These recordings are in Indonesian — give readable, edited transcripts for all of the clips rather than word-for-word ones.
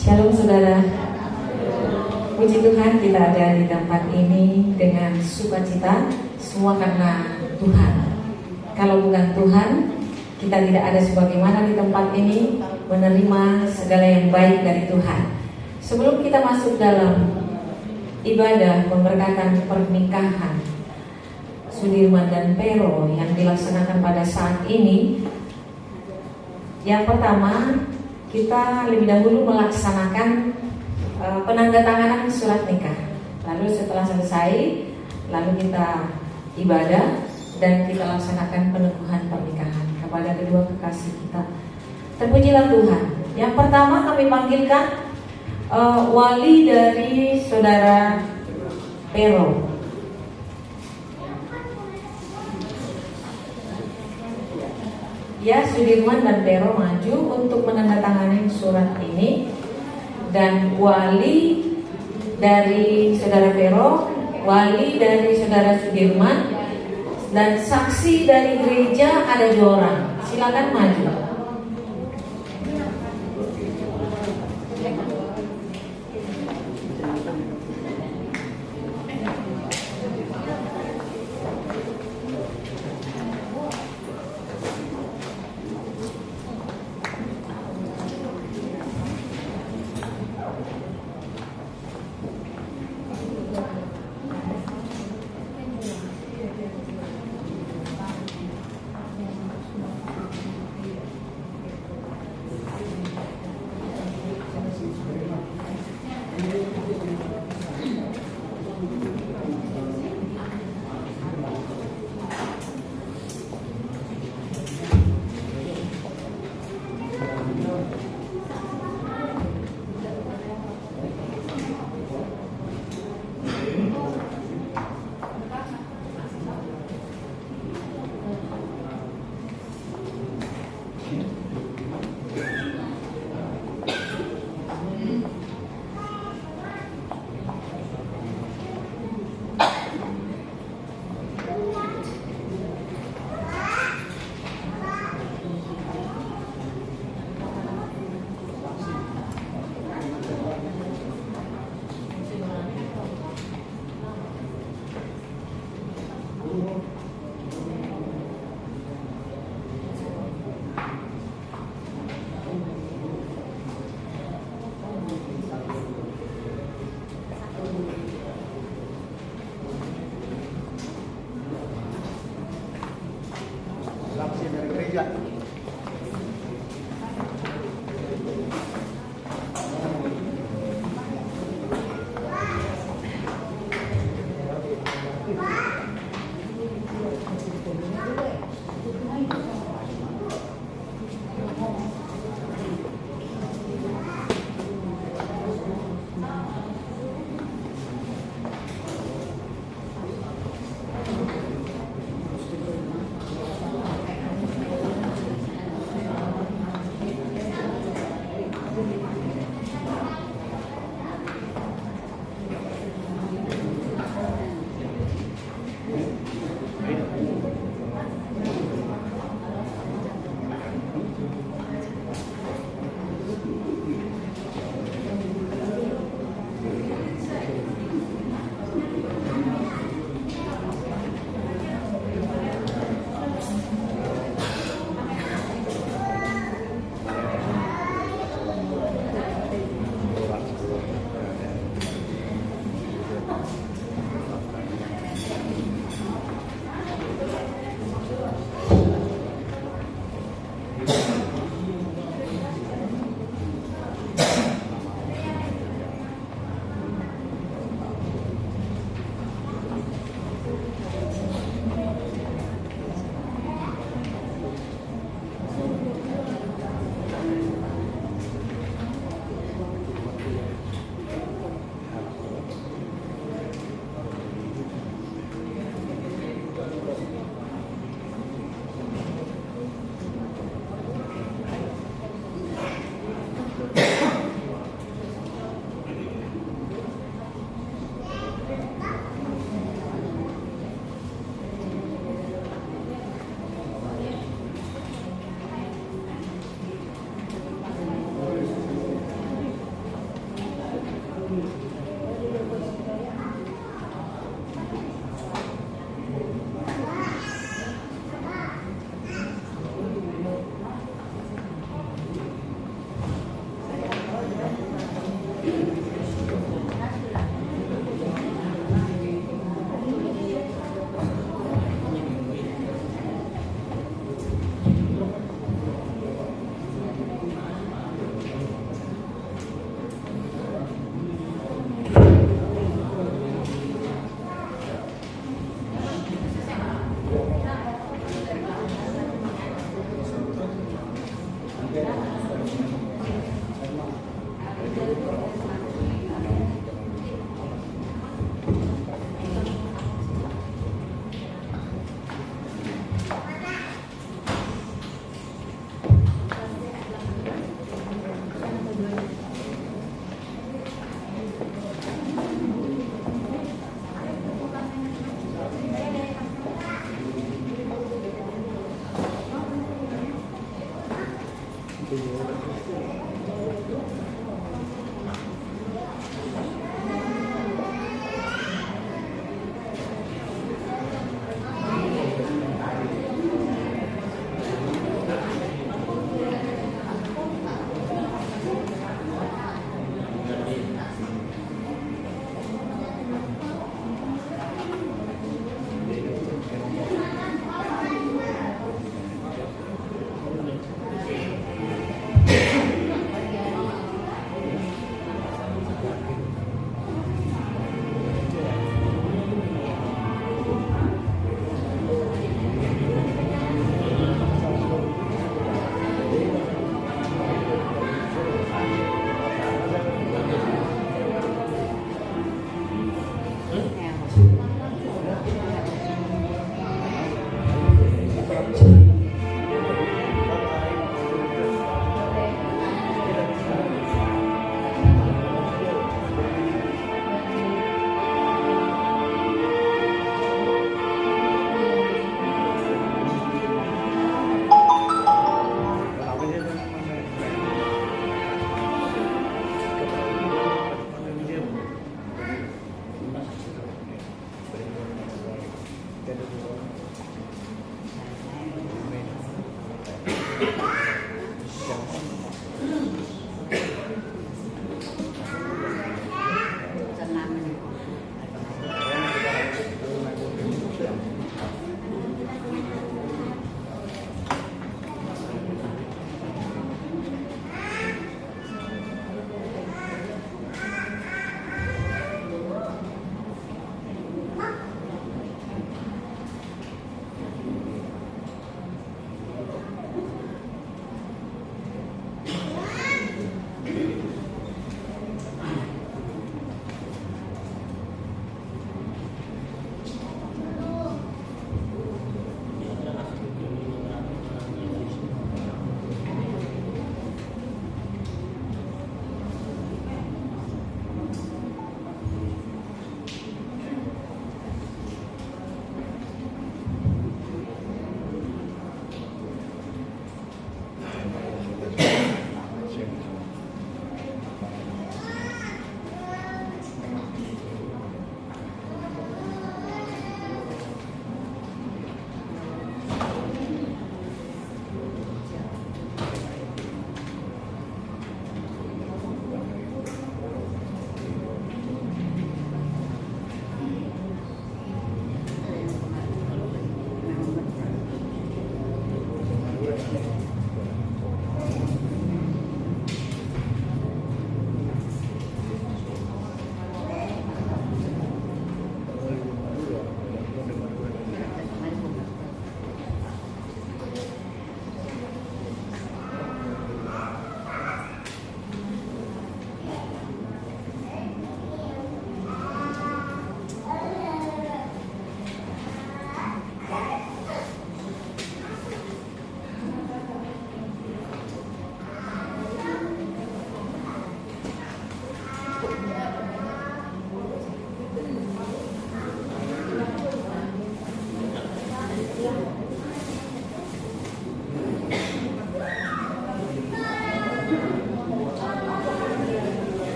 Shalom saudara. Puji Tuhan kita ada di tempat ini dengan sukacita, semua karena Tuhan. Kalau bukan Tuhan, kita tidak ada sebagaimana di tempat ini menerima segala yang baik dari Tuhan. Sebelum kita masuk dalam ibadah pemberkatan pernikahan Sudirman dan Pero yang dilaksanakan pada saat ini, yang pertama kita lebih dahulu melaksanakan penandatanganan surat nikah. Lalu setelah selesai, lalu kita ibadah dan kita laksanakan peneguhan pernikahan kepada kedua kekasih kita. Terpujilah Tuhan. Yang pertama kami panggilkan wali dari saudara Pero. Ya, Sudirman dan Pero maju untuk menandatangani surat ini. Dan wali dari saudara Pero, wali dari saudara Sudirman, dan saksi dari gereja ada 2 orang. Silakan maju.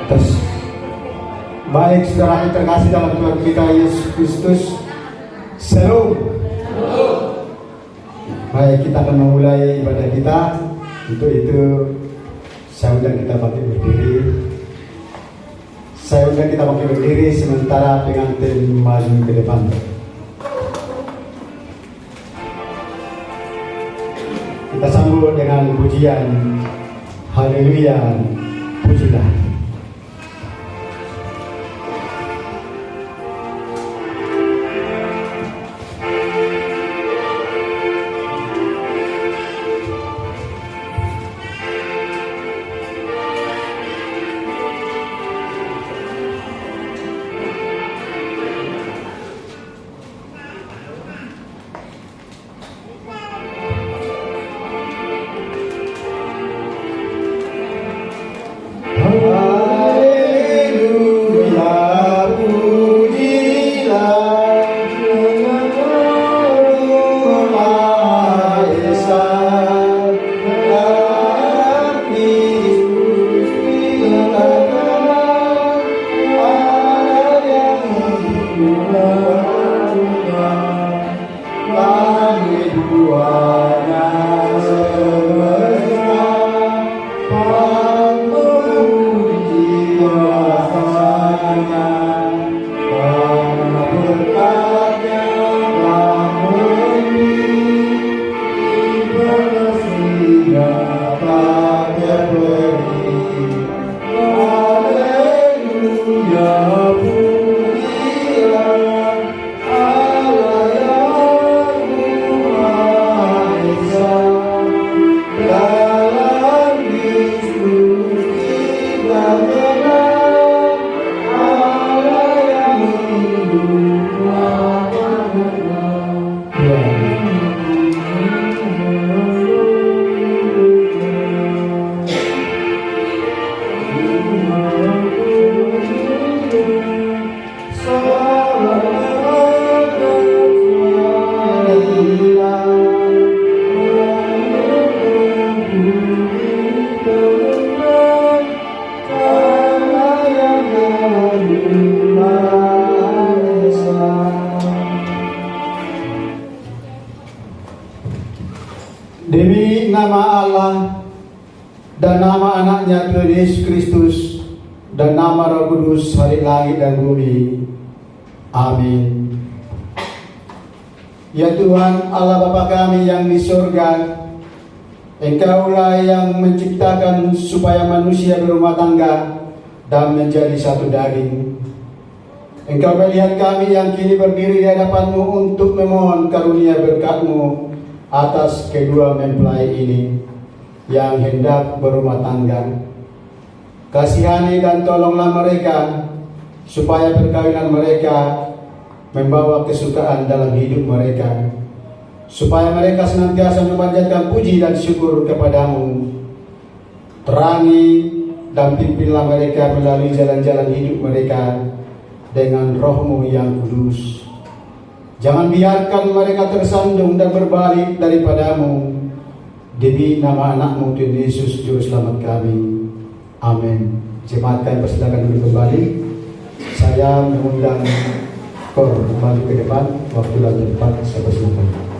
Terus baik saudara terkasih dalam Tuhan kita Yesus Kristus. Shalom. Baik, kita akan memulai ibadah kita. Untuk itu saya undang kita bangkit berdiri. Saya undang kita bangkit berdiri sementara pengantin maju ke depan. Kita sambut dengan pujian haleluya, pujilah. Demi nama Allah dan nama anaknya Tuhan Yesus Kristus dan nama Roh Kudus, Halik langit dan bumi. Amin. Ya Tuhan Allah Bapa kami yang di surga, Engkaulah yang menciptakan supaya manusia berumah tangga dan menjadi satu daging. Engkau melihat kami yang kini berdiri di hadapan-Mu untuk memohon karunia berkat-Mu atas kedua mempelai ini yang hendak berumah tangga. Kasihani dan tolonglah mereka supaya perkawinan mereka membawa kesukaan dalam hidup mereka, supaya mereka senantiasa memanjatkan puji dan syukur kepadamu. Terangi dan pimpinlah mereka melalui jalan-jalan hidup mereka dengan Roh-Mu yang kudus. Jangan biarkan mereka tersandung dan berbalik daripada-Mu. Demi nama anak-Mu Tuhan Yesus Juru Selamat kami. Amin. Jemaat kami persilakan duduk kembali. Saya mengundang kor kembali ke depan. Waktu lagi depan saya persilakan.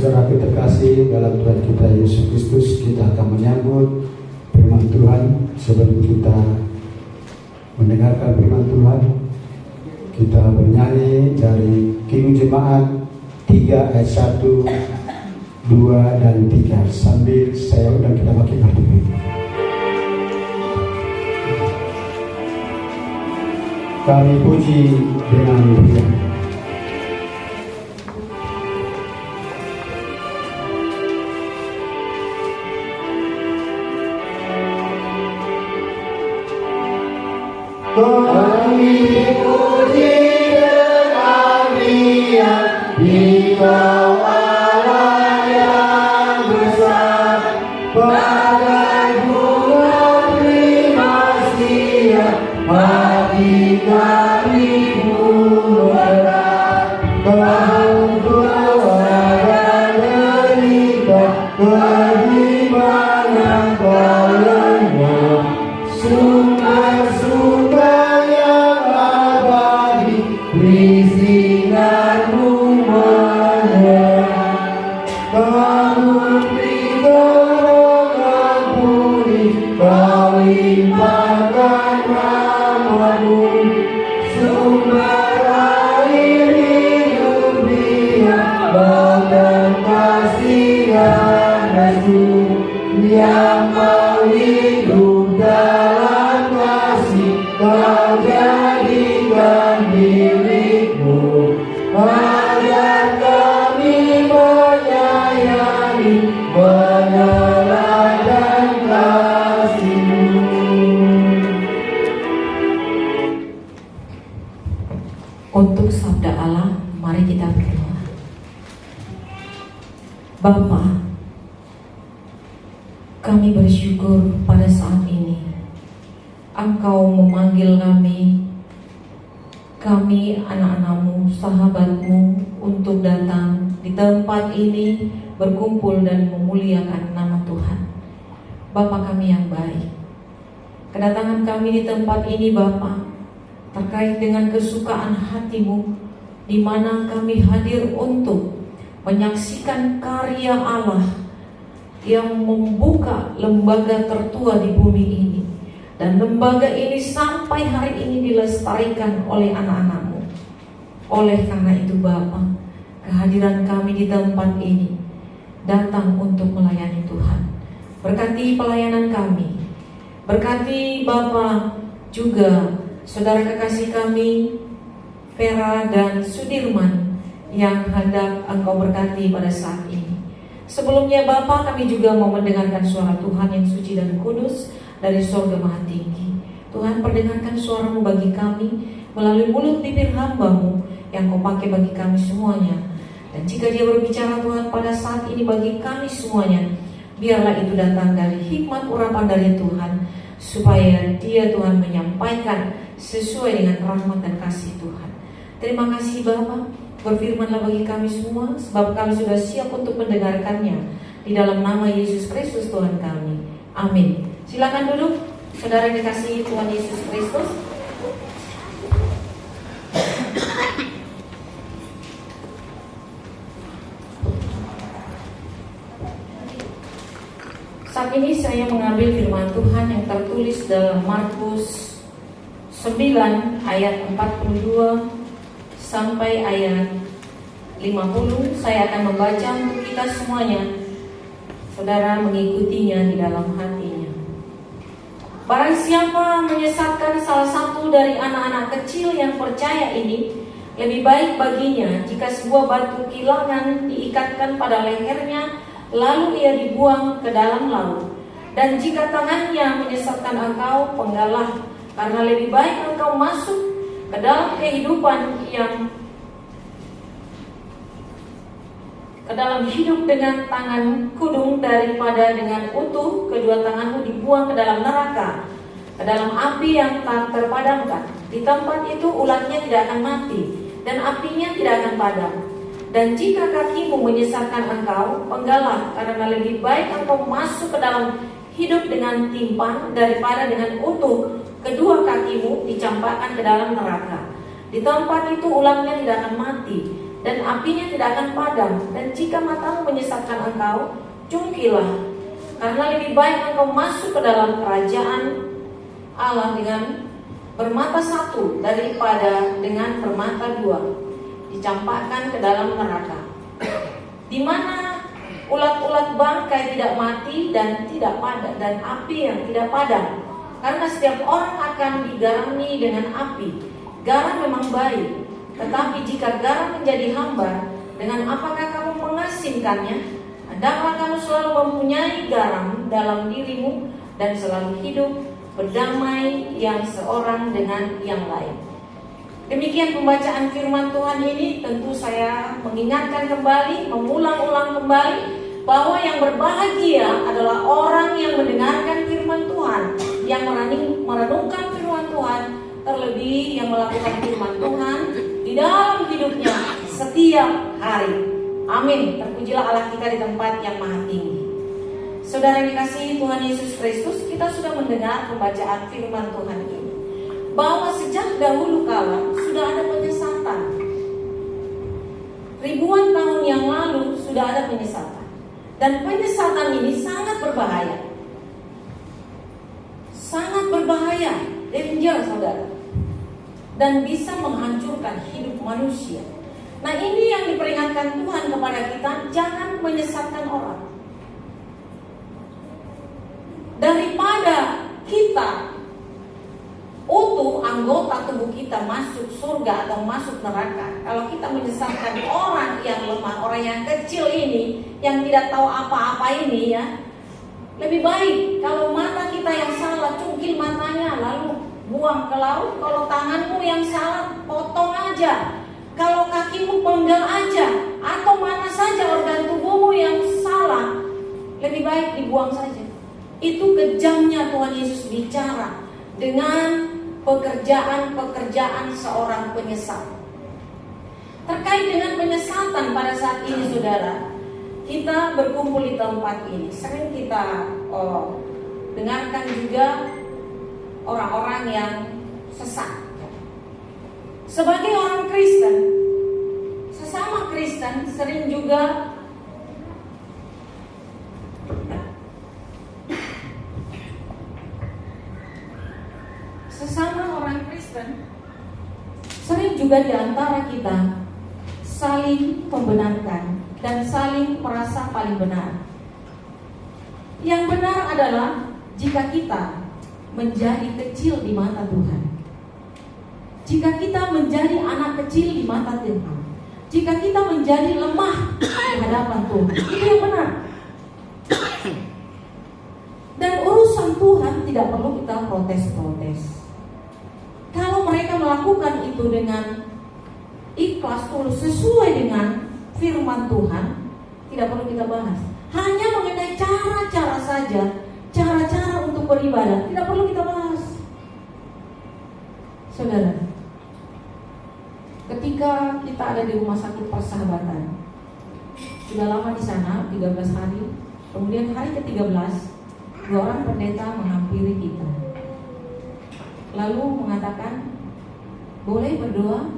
saudara terkasih dalam Tuhan kita Yesus Kristus, kita akan menyambut firman Tuhan. Sebelum kita mendengarkan firman Tuhan, kita bernyanyi dari King Jemaat 3 ayat 1, 2 dan 3. Sambil saya undang kita makin berdiri. Kami puji dengan mulia. Kami puji dengan riang di Allah yang besar, bagai bunga primasia hati kami pun berat. Kau doa dan derita, keimanan kau lenyap, sumber-sumber yang abadi, risinganmu menyerah. Kamu beri dorongan pulih, kau limpahkan rahmat-Mu, sumber air hidup dia, bahkan kasihan Yesus yang mau hidup dalam kasih, kau jadikan milikmu, agar kami menyayangi, meneladani kasih-Mu. Untuk sabda Allah, mari kita berdoa. Bapa, kami bersyukur pada saat ini Engkau memanggil kami anak-anak-Mu, sahabat-Mu, untuk datang di tempat ini berkumpul dan memuliakan nama Tuhan. Bapa kami yang baik, kedatangan kami di tempat ini Bapa terkait dengan kesukaan hati-Mu, di mana kami hadir untuk menyaksikan karya Allah yang membuka lembaga tertua di bumi ini. Dan lembaga ini sampai hari ini dilestarikan oleh anak-anak-Mu. Oleh karena itu Bapa, kehadiran kami di tempat ini datang untuk melayani Tuhan. Berkati pelayanan kami, berkati Bapa juga saudara kekasih kami Vera dan Sudirman yang hendak Engkau berkati pada saat ini. Sebelumnya Bapa, kami juga mau mendengarkan suara Tuhan yang suci dan kudus dari surga maha tinggi. Tuhan, perdengarkan suara-Mu bagi kami melalui mulut bibir hamba-Mu yang Kau pakai bagi kami semuanya. Dan jika Dia berbicara Tuhan pada saat ini bagi kami semuanya, biarlah itu datang dari hikmat urapan dari Tuhan, supaya Dia Tuhan menyampaikan sesuai dengan rahmat dan kasih Tuhan. Terima kasih Bapa, berfirmanlah bagi kami semua, sebab kami sudah siap untuk mendengarkannya. Di dalam nama Yesus Kristus Tuhan kami. Amin. Silakan duduk, saudara yang dikasihi Tuhan Yesus Kristus. Saat ini saya mengambil firman Tuhan yang tertulis dalam Markus 9 ayat 42 sampai ayat 50. Saya akan membaca untuk kita semuanya. Saudara mengikutinya di dalam hatinya. Barang siapa menyesatkan salah satu dari anak-anak kecil yang percaya ini, lebih baik baginya jika sebuah batu kilangan diikatkan pada lehernya, lalu ia dibuang ke dalam laut. Dan jika tangannya menyesatkan engkau, penggalah, karena lebih baik engkau masuk ke dalam kehidupan ke dalam hidup dengan tangan kudung daripada dengan utuh kedua tanganmu dibuang ke dalam neraka, ke dalam api yang tak terpadamkan. Di tempat itu ulatnya tidak akan mati dan apinya tidak akan padam. Dan jika kakimu menyesatkan engkau, penggalah, karena lebih baik engkau masuk ke dalam hidup dengan timpan daripada dengan utuh kedua kakimu dicampakkan ke dalam neraka. Di tempat itu ulatnya tidak akan mati dan apinya tidak akan padam. Dan jika matamu menyesatkan engkau, cungkilah, karena lebih baik engkau masuk ke dalam kerajaan Allah dengan bermata satu daripada dengan bermata dua dicampakkan ke dalam neraka, di mana ulat-ulat bangkai tidak mati dan tidak padam, dan api yang tidak padam. Karena setiap orang akan digarami dengan api. Garam memang baik, tetapi jika garam menjadi hambar, dengan apakah kamu mengasinkannya? Hendaklah kamu selalu mempunyai garam dalam dirimu dan selalu hidup berdamai yang seorang dengan yang lain. Demikian pembacaan firman Tuhan ini. Tentu saya mengingatkan kembali, mengulang-ulang kembali, bahwa yang berbahagia adalah orang yang mendengarkan firman Tuhan, yang merenungkan firman Tuhan, terlebih yang melakukan firman Tuhan di dalam hidupnya setiap hari. Amin. Terpujilah Allah kita di tempat yang maha tinggi. Saudara yang dikasihi Tuhan Yesus Kristus, kita sudah mendengar pembacaan firman Tuhan ini, bahwa sejak dahulu kala sudah ada penyesatan. Ribuan tahun yang lalu sudah ada penyesatan. Dan penyesatan ini sangat berbahaya. Sangat berbahaya, danger saudara, dan bisa menghancurkan hidup manusia. Nah, ini yang diperingatkan Tuhan kepada kita, jangan menyesatkan orang. Daripada kita utuh anggota tubuh kita masuk surga atau masuk neraka, kalau kita menyesatkan orang yang lemah, orang yang kecil ini, yang tidak tahu apa-apa ini ya, lebih baik kalau mata kita yang salah, cungkil matanya lalu buang ke laut. Kalau tanganmu yang salah, potong aja. Kalau kakimu penggal aja, atau mana saja organ tubuhmu yang salah, lebih baik dibuang saja. Itu kejamnya Tuhan Yesus bicara dengan pekerjaan-pekerjaan seorang penyesat. Terkait dengan penyesatan pada saat ini saudara, kita berkumpul di tempat ini, sering kita dengarkan juga orang-orang yang sesat. Sebagai orang Kristen, sesama Kristen sering juga di antara kita saling membenarkan dan saling merasa paling benar. Yang benar adalah jika kita menjadi kecil di mata Tuhan, jika kita menjadi anak kecil di mata Tuhan, jika kita menjadi lemah di hadapan Tuhan, itu yang benar. Dan urusan Tuhan tidak perlu kita protes-protes. Kalau mereka melakukan itu dengan ikhlas, tulus, sesuai dengan firman Tuhan, tidak perlu kita bahas. Hanya mengenai cara-cara saja, cara-cara untuk beribadah, tidak perlu kita bahas. Saudara, ketika kita ada di rumah sakit Persahabatan, sudah lama di sana, 13 hari, kemudian hari ke-13, 2 orang pendeta menghampiri kita, lalu mengatakan, boleh berdoa.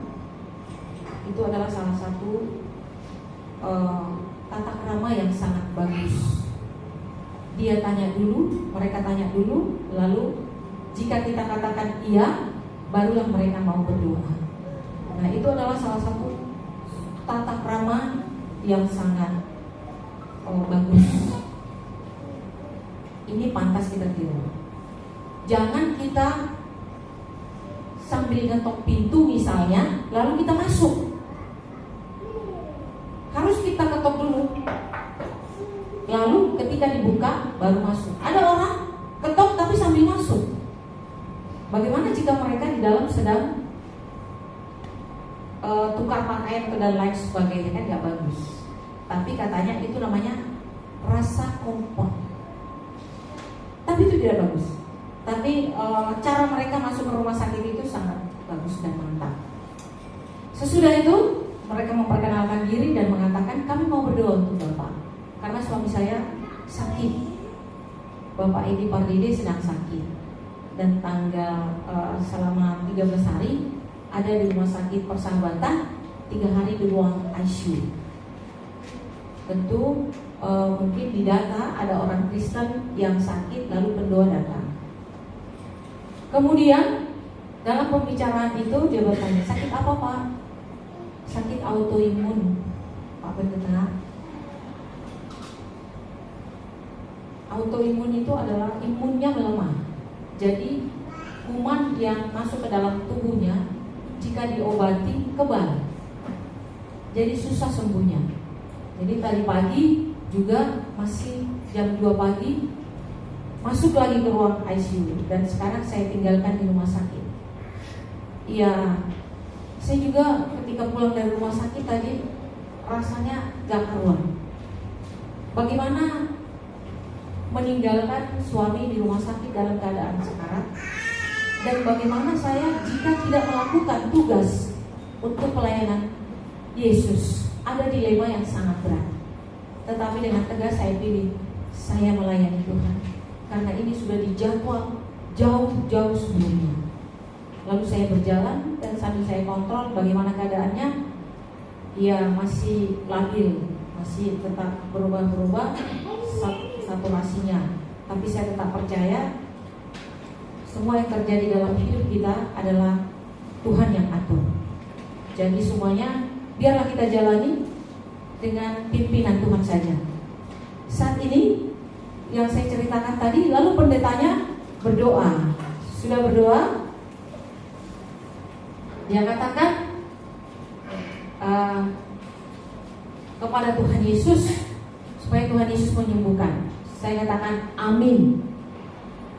Itu adalah salah satu tata krama yang sangat bagus. Dia tanya dulu, mereka tanya dulu, lalu jika kita katakan iya, barulah mereka mau berdoa. Nah, itu adalah salah satu tata krama yang sangat bagus. Ini pantas kita tiru. Jangan kita sambil ngetok pintu misalnya, lalu kita masuk. Harus kita ketok dulu, lalu ketika dibuka baru masuk. Ada orang ketok tapi sambil masuk. Bagaimana jika mereka di dalam sedang tukar pakaian dan lain sebagainya, kan gak bagus. Tapi katanya itu namanya rasa kompak. Tapi itu tidak bagus. Tapi cara mereka masuk ke rumah sakit itu sangat bagus dan mantap. Sesudah itu mereka memperkenalkan diri dan mengatakan, kami mau berdoa untuk Bapak karena suami saya sakit. Bapak Edi Pardede sedang sakit dan tanggal selama 13 hari ada di rumah sakit Persahabatan 3 hari di ruang ICU. Tentu mungkin di data ada orang Kristen yang sakit lalu pendoa datang. Kemudian dalam pembicaraan itu dia bertanya, sakit apa Pak? Sakit autoimun Pak Pendeta. Autoimun itu adalah imunnya melemah. Jadi kuman yang masuk ke dalam tubuhnya jika diobati kebal, jadi susah sembuhnya. Jadi tadi pagi juga masih jam 2 pagi masuk lagi ke ruang ICU, dan sekarang saya tinggalkan di rumah sakit. Iya, saya juga ketika pulang dari rumah sakit tadi rasanya gak karuan. Bagaimana meninggalkan suami di rumah sakit dalam keadaan sekarat, dan bagaimana saya jika tidak melakukan tugas untuk pelayanan Yesus. Ada dilema yang sangat berat, tetapi dengan tegas saya pilih, saya melayani Tuhan, karena ini sudah dijadwal jauh-jauh sebelumnya. Lalu saya berjalan dan sambil saya kontrol bagaimana keadaannya. Ya masih labil, masih tetap berubah-ubah saturasinya. Tapi saya tetap percaya semua yang terjadi dalam hidup kita adalah Tuhan yang atur. Jadi semuanya biarlah kita jalani dengan pimpinan Tuhan saja. Saat ini yang saya ceritakan tadi, lalu pendetanya berdoa. Sudah berdoa? Dia katakan kepada Tuhan Yesus supaya Tuhan Yesus menyembuhkan. Saya katakan amin.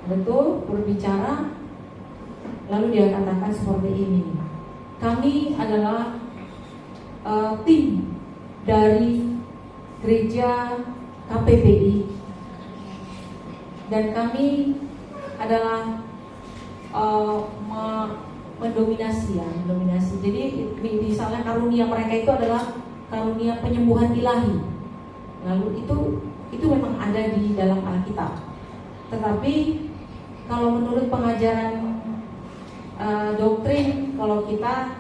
Betul, berbicara. Lalu dia katakan seperti ini, kami adalah tim dari gereja KPPI, dan kami adalah mendominasi. Jadi misalnya karunia mereka itu adalah karunia penyembuhan ilahi. Lalu itu memang ada di dalam Alkitab. Tetapi kalau menurut pengajaran doktrin, kalau kita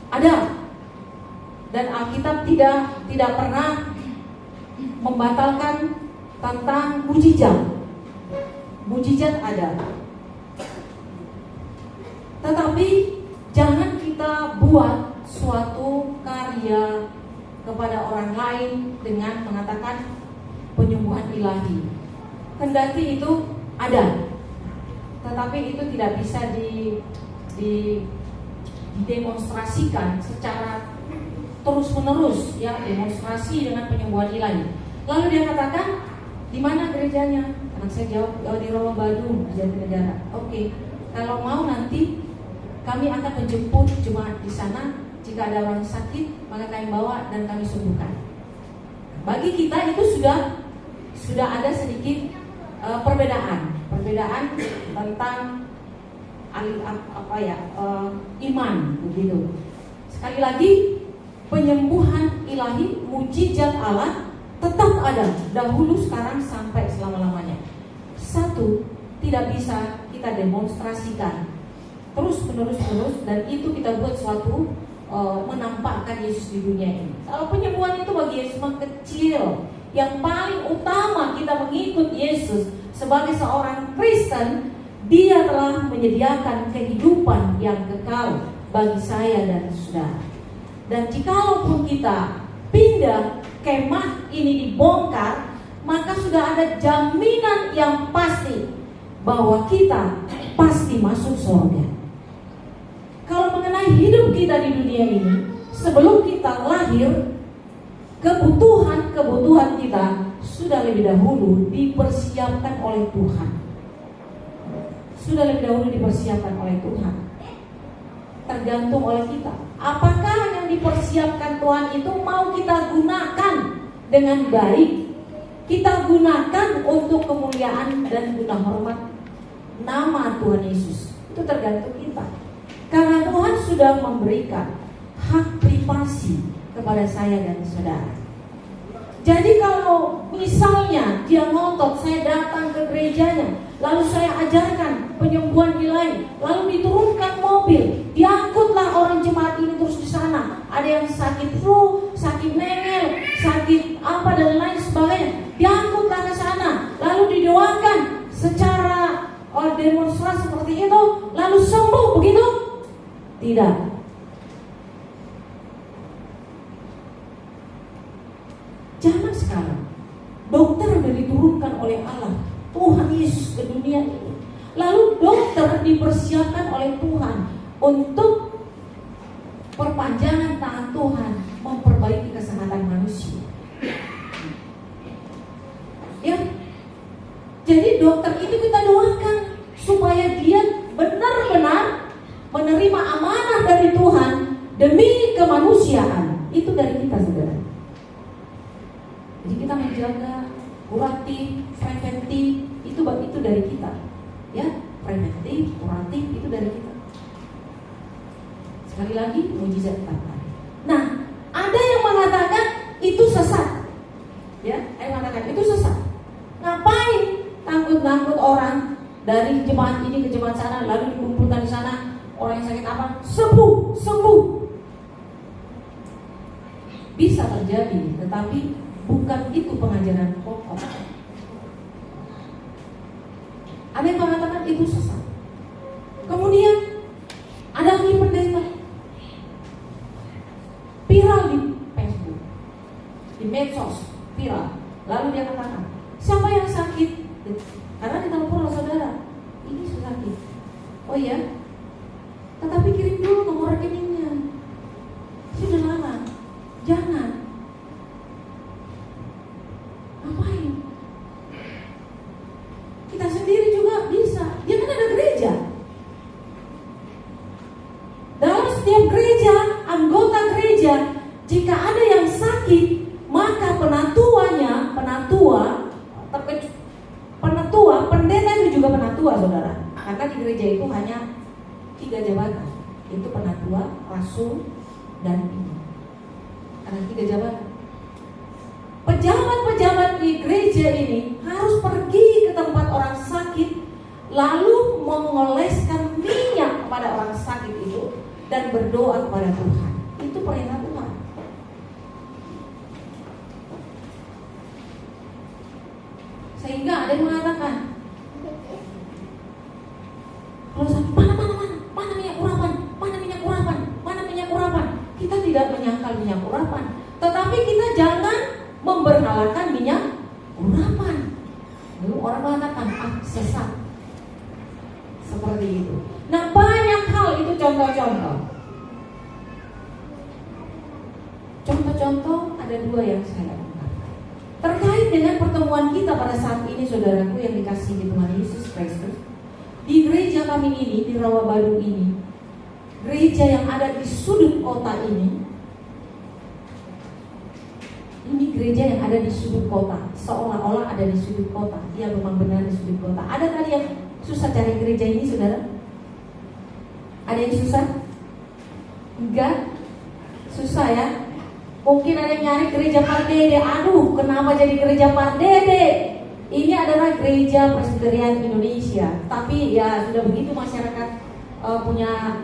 ada, dan Alkitab tidak pernah membatalkan tentang mujizat. Mujizat ada. Tetapi jangan kita buat suatu karya kepada orang lain dengan mengatakan penyembuhan ilahi. Kendati itu ada, tetapi itu tidak bisa didemonstrasikan secara terus-menerus, ya, demonstrasi dengan penyembuhan ilahi. Lalu dia katakan, di mana gerejanya? Anak saya jawab, di Rawa Badung, Jatinegara. Oke, kalau mau nanti kami akan menjemput jemaat di sana. Jika ada orang sakit, maka kami bawa dan kami sembuhkan. Bagi kita itu sudah ada sedikit perbedaan tentang iman, begitu. Sekali lagi, penyembuhan ilahi, mujizat Allah tetap ada dahulu, sekarang, sampai selama-lamanya. Satu, tidak bisa kita demonstrasikan terus dan itu kita buat suatu menampakkan Yesus di dunia ini. Kalau penyembuhan itu bagi Yesus memang kecil. Yang paling utama kita mengikut Yesus sebagai seorang Kristen, Dia telah menyediakan kehidupan yang kekal bagi saya dan saudara. Dan jikalaupun kita pindah, kemah ini dibongkar, maka sudah ada jaminan yang pasti bahwa kita pasti masuk surga. Kalau mengenai hidup kita di dunia ini, sebelum kita lahir, kebutuhan kita sudah lebih dahulu dipersiapkan oleh Tuhan. Tergantung oleh kita. Apakah yang dipersiapkan Tuhan itu mau kita gunakan dengan baik? Kita gunakan untuk kemuliaan dan guna hormat nama Tuhan Yesus. Itu tergantung kita. Karena Tuhan sudah memberikan hak privasi kepada saya dan saudara. Jadi kalau misalnya dia ngotot, saya datang ke gerejanya, lalu saya ajarkan penyembuhan ilahi, lalu diturunkan mobil, diangkutlah orang jemaat ini terus di sana, ada yang sakit flu, sakit mengel, sakit apa dan lain sebagainya, diangkutlah ke sana, lalu didoakan secara demonstrasi seperti itu, lalu sembuh begitu? Tidak. Zaman sekarang, dokter sudah diturunkan oleh Allah, Tuhan Yesus ke dunia ini. Lalu dokter dipersiapkan oleh Tuhan untuk perpanjangan tangan Tuhan, memperbaiki kesehatan manusia. Ya, jadi dokter itu kita doakan supaya dia benar-benar menerima amanah dari Tuhan demi kemanusiaan. Itu dari kita, saudara. Jadi kita menjaga kuratif, preventif, itu dari kita. Ya, preventif, kuratif itu dari kita. Sekali lagi, mujizat Tuhan. Nah, ada yang mengatakan itu sesat. Ya, ada yang mengatakan itu sesat. Ngapain ngangkut orang dari jemaat ini ke jemaat sana, lalu dikumpulkan di sana, orang yang sakit apa? Sembuh. Bisa terjadi, tetapi bukan itu pengajaran pokok. Ada yang mengatakan itu sesat. Kemudian ada lagi pendeta viral di Facebook, di medsos viral. Lalu dia katakan, siapa yang sakit? Karena ditelepon oleh saudara, ini sakit. Oh iya, tetapi kirim dulu nomor rekeningnya. Sudah lama, jangan. Ngapain? Kita sendiri juga bisa. Dia kan ada gereja. Dalam setiap gereja, anggota gereja, jika ada yang sakit, maka pendeta itu juga penatua, saudara. Karena di gereja itu hanya 3 jabatan, itu penatua, rasul, dan imam. Ada 3 jabatan. Pejabat-pejabat di gereja ini harus pergi ke tempat orang sakit, lalu mengoleskan minyak kepada orang sakit itu dan berdoa kepada Tuhan. Itu perintah Tuhan. Sehingga ada yang mengatakan, kalau sakit, mana minyak urapan, mana minyak urapan. Kita tidak menyangkal minyak urapan, tetapi kita jangan memberhalakan minyak urapan. Lalu orang mengatakan, sesat. Seperti itu. Nah, banyak hal itu contoh-contoh. Contoh-contoh ada 2 yang saya ungkapkan. Terkait dengan pertemuan kita pada saat ini, saudaraku yang dikasihi Tuhan Yesus Kristus, di gereja kami ini, di Rawabadu ini, gereja yang ada di sudut kota ini gereja yang ada di sudut kota, seolah-olah ada di sudut kota. Iya, memang benar di sudut kota. Ada tadi yang susah cari gereja ini, saudara? Ada yang susah? Enggak? Susah ya? Mungkin ada yang nyari gereja Pardede. Aduh, kenapa jadi gereja Pardede? Ini adalah gereja Presbyterian Indonesia. Tapi ya sudah begitu, masyarakat punya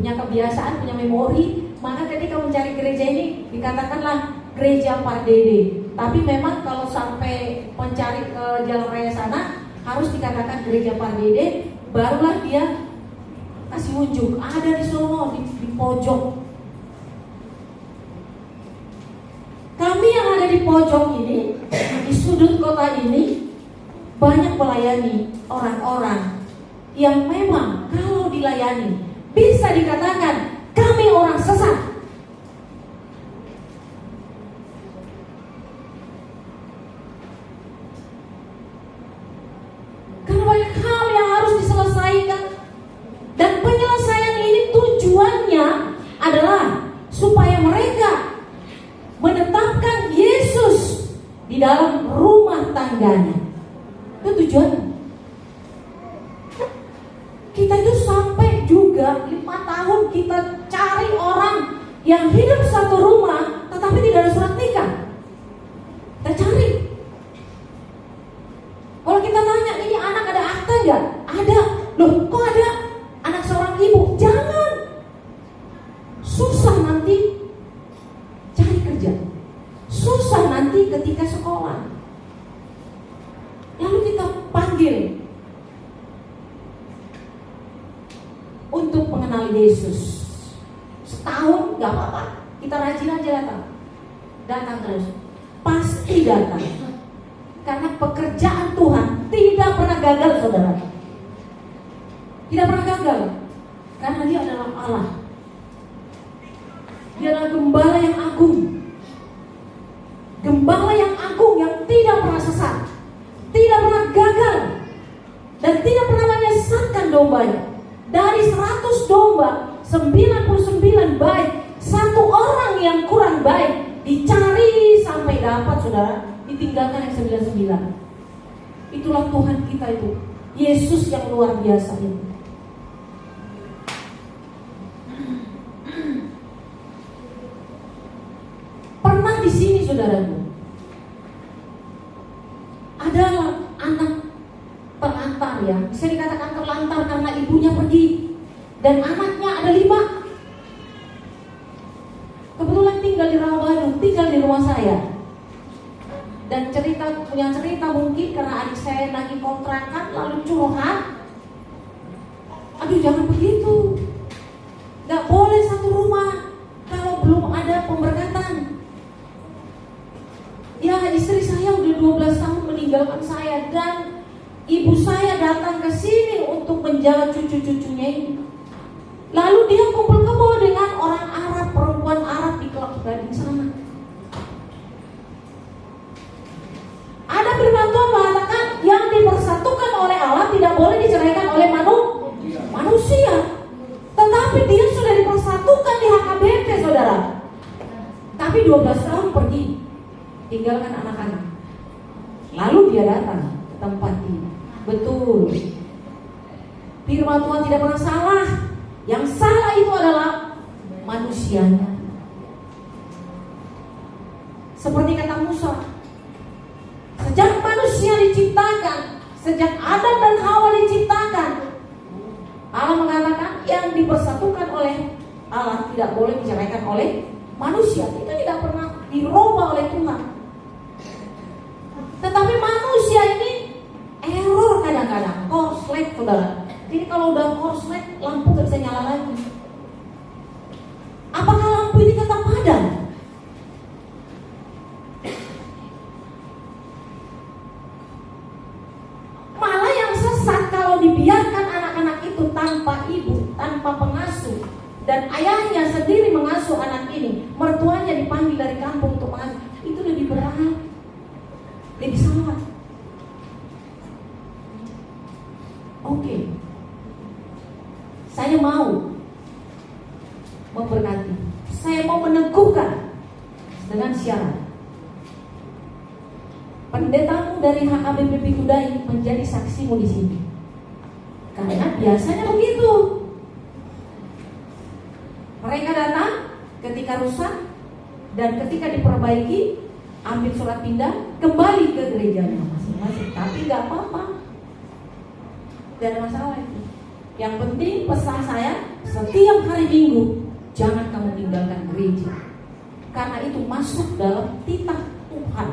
kebiasaan, punya memori. Maka ketika mencari gereja ini dikatakanlah gereja Pardede. Tapi memang kalau sampai mencari ke jalan raya sana harus dikatakan gereja Pardede, barulah dia kasih unjuk. Ada di sono, di pojok. Kami yang ada di pojok ini, di sudut kota ini, banyak melayani orang-orang yang memang kalau dilayani bisa dikatakan kami orang sesat. Karena banyak hal yang harus diselesaikan, dan penyelesaian ini tujuannya adalah supaya mereka menetapkan Yesus di dalam rumah tangganya. Itu tujuannya. Kita itu sampai juga 5 tahun kita cari orang yang hidup satu rumah tetapi tidak ada surat nikah. Kita cari. Kalau kita tanya, ini anak ada akta gak? Ada. Loh, kok ada anak seorang ibu? Jangan. Susah nanti mengenal Yesus. Setahun gak apa-apa, kita rajin aja datang terus, pasti datang. Karena pekerjaan Tuhan tidak pernah gagal, saudara. Tidak pernah gagal, karena Dia adalah Allah. Dia adalah gembala yang agung, gembala yang agung yang tidak pernah sesat, tidak pernah gagal, dan tidak pernah menyesatkan dombanya. Dari 100 domba, 99 baik, satu orang yang kurang baik dicari sampai dapat, saudara. Ditinggalkan yang 99. Itulah Tuhan kita itu, Yesus yang luar biasa ini. Pernah di sini, saudaraku, ada anak terlantar, ya, bisa dikatakan terlantar karena ibunya pergi, dan anaknya ada 5. Kebetulan tinggal di Rawabaru, tinggal di rumah saya. Dan punya cerita mungkin karena adik saya lagi kontrakan lalu curhat. Aduh, jangan begitu, gak boleh satu rumah kalau belum ada pemberkatan. Ya, istri saya udah 12 tahun meninggalkan saya, dan ibu saya datang ke sini untuk menjaga cucu-cucunya ini. Lalu dia kumpul kebo dengan orang Arab, perempuan Arab di Kelab Gading sana. Ada firman Tuhan mengatakan yang dipersatukan oleh Allah tidak boleh diceraikan oleh manusia. Tetapi dia sudah dipersatukan di HKBP, saudara. Tapi 12 tahun pergi, tinggalkan anak-anak. Lalu dia datang ke tempat ini. Betul, firman Tuhan tidak pernah salah. Yang salah itu adalah manusianya. Seperti kata Musa, sejak manusia diciptakan, sejak Adam dan Hawa diciptakan, Allah mengatakan yang dipersatukan oleh Allah tidak boleh diceraikan oleh manusia. Itu tidak pernah dirubah oleh Tuhan. Tetapi manusia ini error kadang-kadang, korslet, saudara. Jadi kalau udah korslet, lampu gak bisa nyala lagi. Apakah lampu ini tetap padam? Malah yang sesat kalau dibiarkan anak-anak itu tanpa ibu, tanpa pengasuh, dan ayahnya sendiri mengasuh anak ini, mertuanya dipanggil dari kampung untuk mengasuh, itu lebih berat, lebih salah. Oke, saya mau memberkati, saya mau meneguhkan dengan syarat pendetamu dari HKBP Kudai menjadi saksimu di sini. Karena biasanya begitu. Mereka datang ketika rusak dan ketika diperbaiki, ambil surat pindah, kembali ke gerejanya masing-masing. Tapi nggak apa-apa, tidak ada masalah itu. Yang penting pesan saya, setiap hari Minggu jangan kamu tinggalkan gereja, karena itu masuk dalam titah Tuhan.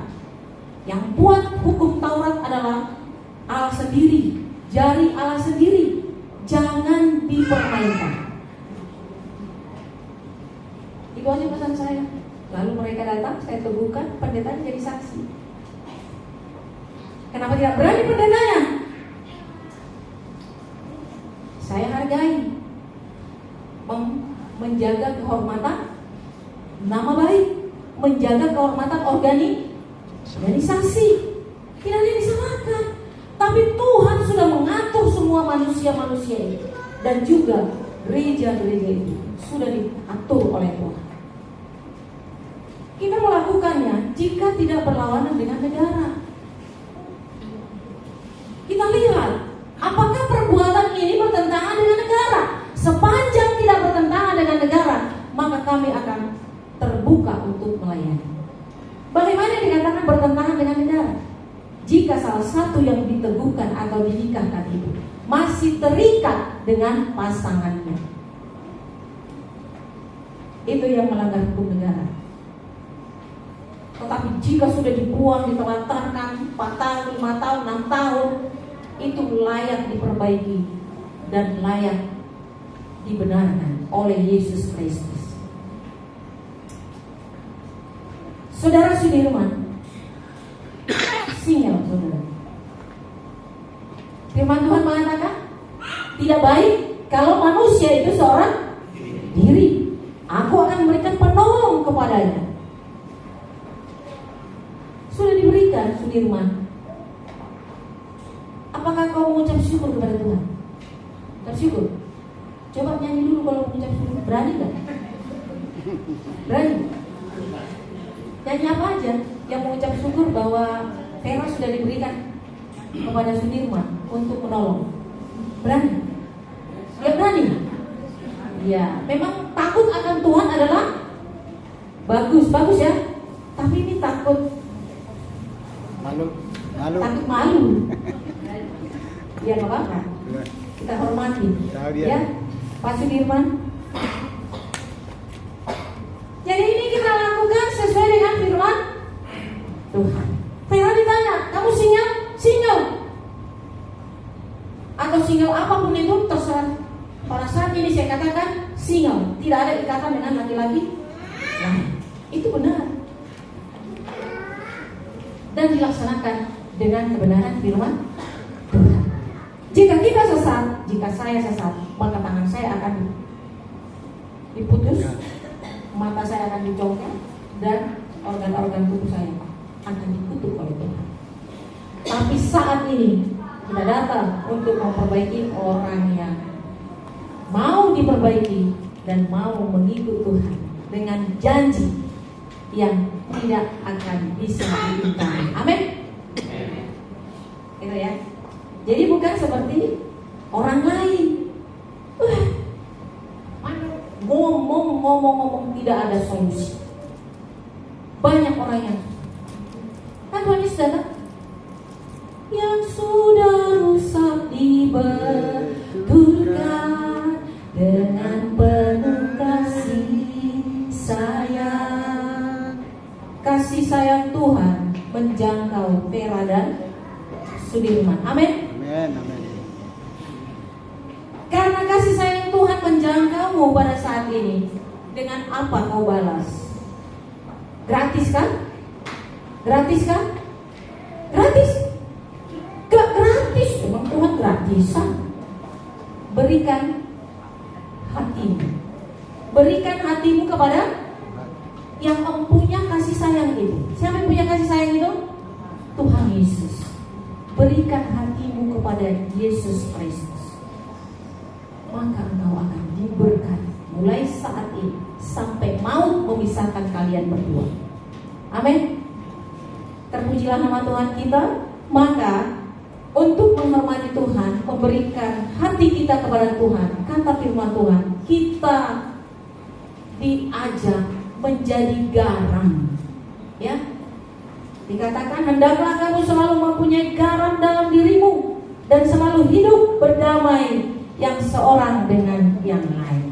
Yang buat hukum Taurat adalah Allah sendiri, jari Allah sendiri, jangan dipermainkan. Itu aja pesan saya. Lalu mereka datang, saya teguhkan, pendetanya jadi saksi. Kenapa tidak berani pendetanya? Saya hargai, menjaga kehormatan nama baik, menjaga kehormatan organisasi. Tidak ada yang disalahkan. Tapi Tuhan sudah mengatur semua manusia-manusia itu, dan juga gereja-gereja itu sudah diatur oleh Tuhan. Kita melakukannya jika tidak berlawanan dengan negara. Kita lihat apakah perbuatan ini bertentangan dengan negara. Sepanjang tidak bertentangan dengan negara, maka kami akan terbuka untuk melayani. Bagaimana dikatakan bertentangan dengan negara? Jika salah satu yang diteguhkan atau dinikahkan itu masih terikat dengan pasangannya, itu yang melanggar hukum negara. Tetapi jika sudah dibuang, ditelantarkan 4 tahun, 5 tahun, 6 tahun, itu layak diperbaiki dan layak dibenarkan oleh Yesus Kristus. Saudara Sudirman, single saudara. Firman Tuhan mengatakan tidak baik kalau manusia itu seorang diri. Aku akan memberikan penolong kepadanya. Sudah diberikan Sudirman. Apakah kau mengucap syukur kepada Tuhan? Ucap syukur. Coba nyanyi dulu kalau mengucap syukur. Berani gak? Berani? Nyanyi apa aja yang mengucap syukur bahwa Vera sudah diberikan kepada Sudirman untuk menolong. Berani? Ya berani. Ya, memang takut akan Tuhan adalah bagus ya. Tapi ini takut Malu. takut malu. Ya nggak apa-apa. Kita hormati. Ya, Pak Sudirman. Jadi ini kita lakukan sesuai dengan firman Tuhan. Vera ditanya, kamu single? Single. Atau single apapun itu terserah. Pada saat ini saya katakan single, tidak ada ikatan dengan laki-laki. Nah, itu benar. Dan dilaksanakan dengan kebenaran firman Tuhan. Jika kita sesat, jika saya sesat, maka tangan saya akan diputus, mata saya akan dicongkel, dan organ-organ tubuh saya akan dikutuk oleh Tuhan. Tapi saat ini kita datang untuk memperbaiki orang yang mau diperbaiki dan mau mengikut Tuhan dengan janji yang tidak akan bisa diingkari. Amin. Gitu ya. Jadi bukan seperti orang lain. Ngomong tidak ada solusi. Banyak orang yang kan Tuhan Yesus datang, yang sudah rusak dibetulkan dengan penuh kasih sayang. Kasih sayang Tuhan menjangkau Vera dan Sudirman. Amin. Amin. Amin. Karena kasih sayang Tuhan menjangkaumu pada saat ini, dengan apa kau balas? Gratis kan? Gratis kan? Gratis? Gak gratis, memang Tuhan gratisan. Berikan hatimu. Berikan hatimu kepada yang mempunya kasih sayang itu. Siapa yang punya kasih sayang itu? Tuhan Yesus. Berikan hatimu kepada Yesus Kristus, maka engkau akan diberkati mulai saat ini sampai maut memisahkan kalian berdua. Amin. Terpujilah nama Tuhan kita. Maka untuk menghormati Tuhan, memberikan hati kita kepada Tuhan, kata firman Tuhan, kita diajak menjadi garam. Ya, dikatakan hendaklah kamu selalu mempunyai garam dalam dirimu dan selalu hidup berdamai yang seorang dengan yang lain.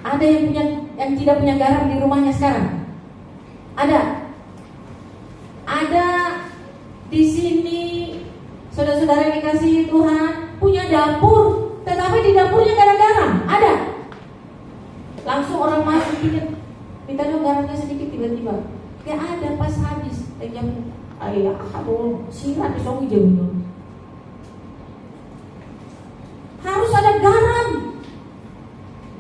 Ada yang tidak punya garam di rumahnya sekarang? Ada di sini saudara-saudara yang dikasihi Tuhan punya dapur, tetapi di dapurnya gak ada garam. Ada. Langsung orang masuk minta dong garamnya sedikit, tiba-tiba gak ada, pas habis jam sirat disongi jam. Harus ada garam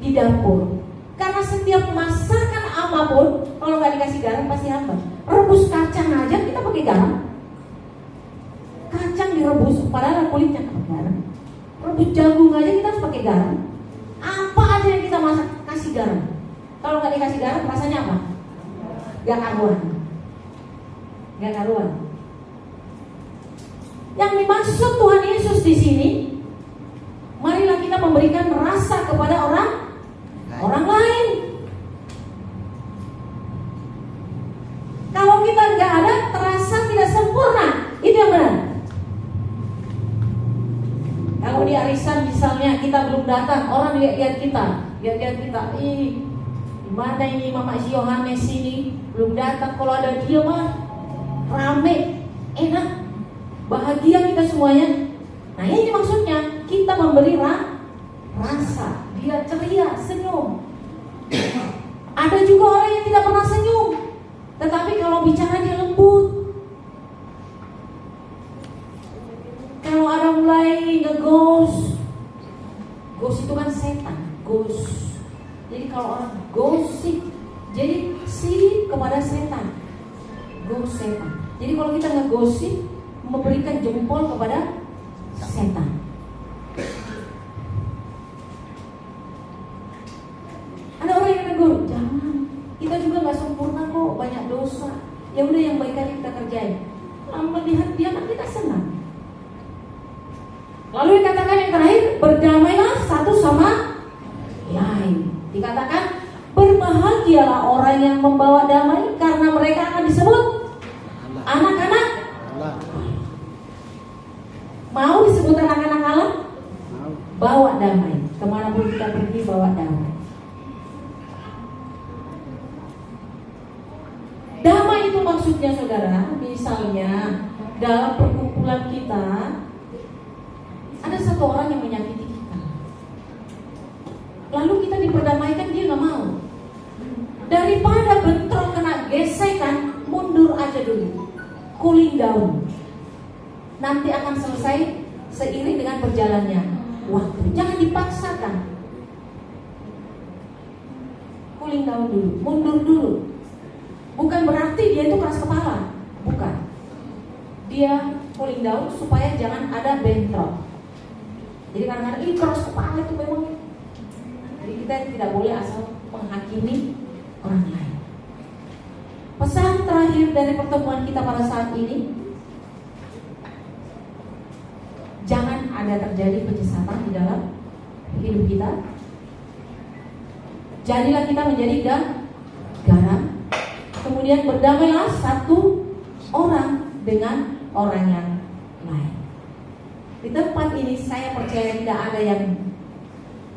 di dapur. Karena setiap masakan apapun, kalau nggak dikasih garam pasti hambar. Rebus kacang aja kita pakai garam. Kacang direbus, padahal kulitnya pakai garam. Rebus jagung aja kita harus pakai garam. Apa aja yang kita masak kasih garam. Kalau nggak dikasih garam rasanya apa? Gak karuan. Gak karuan. Yang dimaksud Tuhan Yesus di sini, marilah kita memberikan rasa kepada orang lain. Kalau kita nggak ada, terasa tidak sempurna. Itu yang benar. Kalau di arisan misalnya kita belum datang, orang lihat kita, ih, gimana ini Mama si Yohanes ini belum datang. Kalau ada dia mah rame, enak, bahagia kita semuanya. Nah ini maksudnya kita memberi rasa, dia ceria, senyum. Ada juga orang yang tidak pernah senyum, tetapi kalau bicara dia lembut. Kalau ada mulai ngegos, gos itu kan setan, gos. Jadi kalau orang gosip, jadi sirip kepada setan, gos setan. Jadi kalau kita ngegosip, memberikan jempol kepada setan. Ada orang yang negur, jangan, kita juga nggak sempurna kok, banyak dosa. Ya udah yang baik aja kita kerjain. Melihat dia kan kita senang. Lalu dikatakan yang terakhir, berdamailah satu sama lain. Dikatakan berbahagialah orang yang membawa damai, karena mereka akan disebut anak-anak. Mau disebut anak-anak Allah? Bawa damai. Kemanapun kita pergi, bawa damai. Damai itu maksudnya saudara, misalnya dalam perkumpulan kita ada satu orang yang menyakiti kita, lalu kita diperdamaikan, dia gak mau. Daripada bentrok kena gesekan, mundur aja dulu, cooling down. Nanti akan selesai seiring dengan berjalannya waktu. Jangan dipaksakan. Cooling down dulu, mundur dulu. Bukan berarti dia itu keras kepala, bukan. Dia cooling down supaya jangan ada bentrok. Jadi kadang-kadang ini keras kepala itu memang. Jadi kita tidak boleh asal menghakimi orang lain. Pesan terakhir dari pertemuan kita pada saat ini, jangan ada terjadi penyesatan di dalam hidup kita. Jadilah kita menjadi garam. Kemudian berdamailah satu orang dengan orang yang lain. Di tempat ini saya percaya tidak ada yang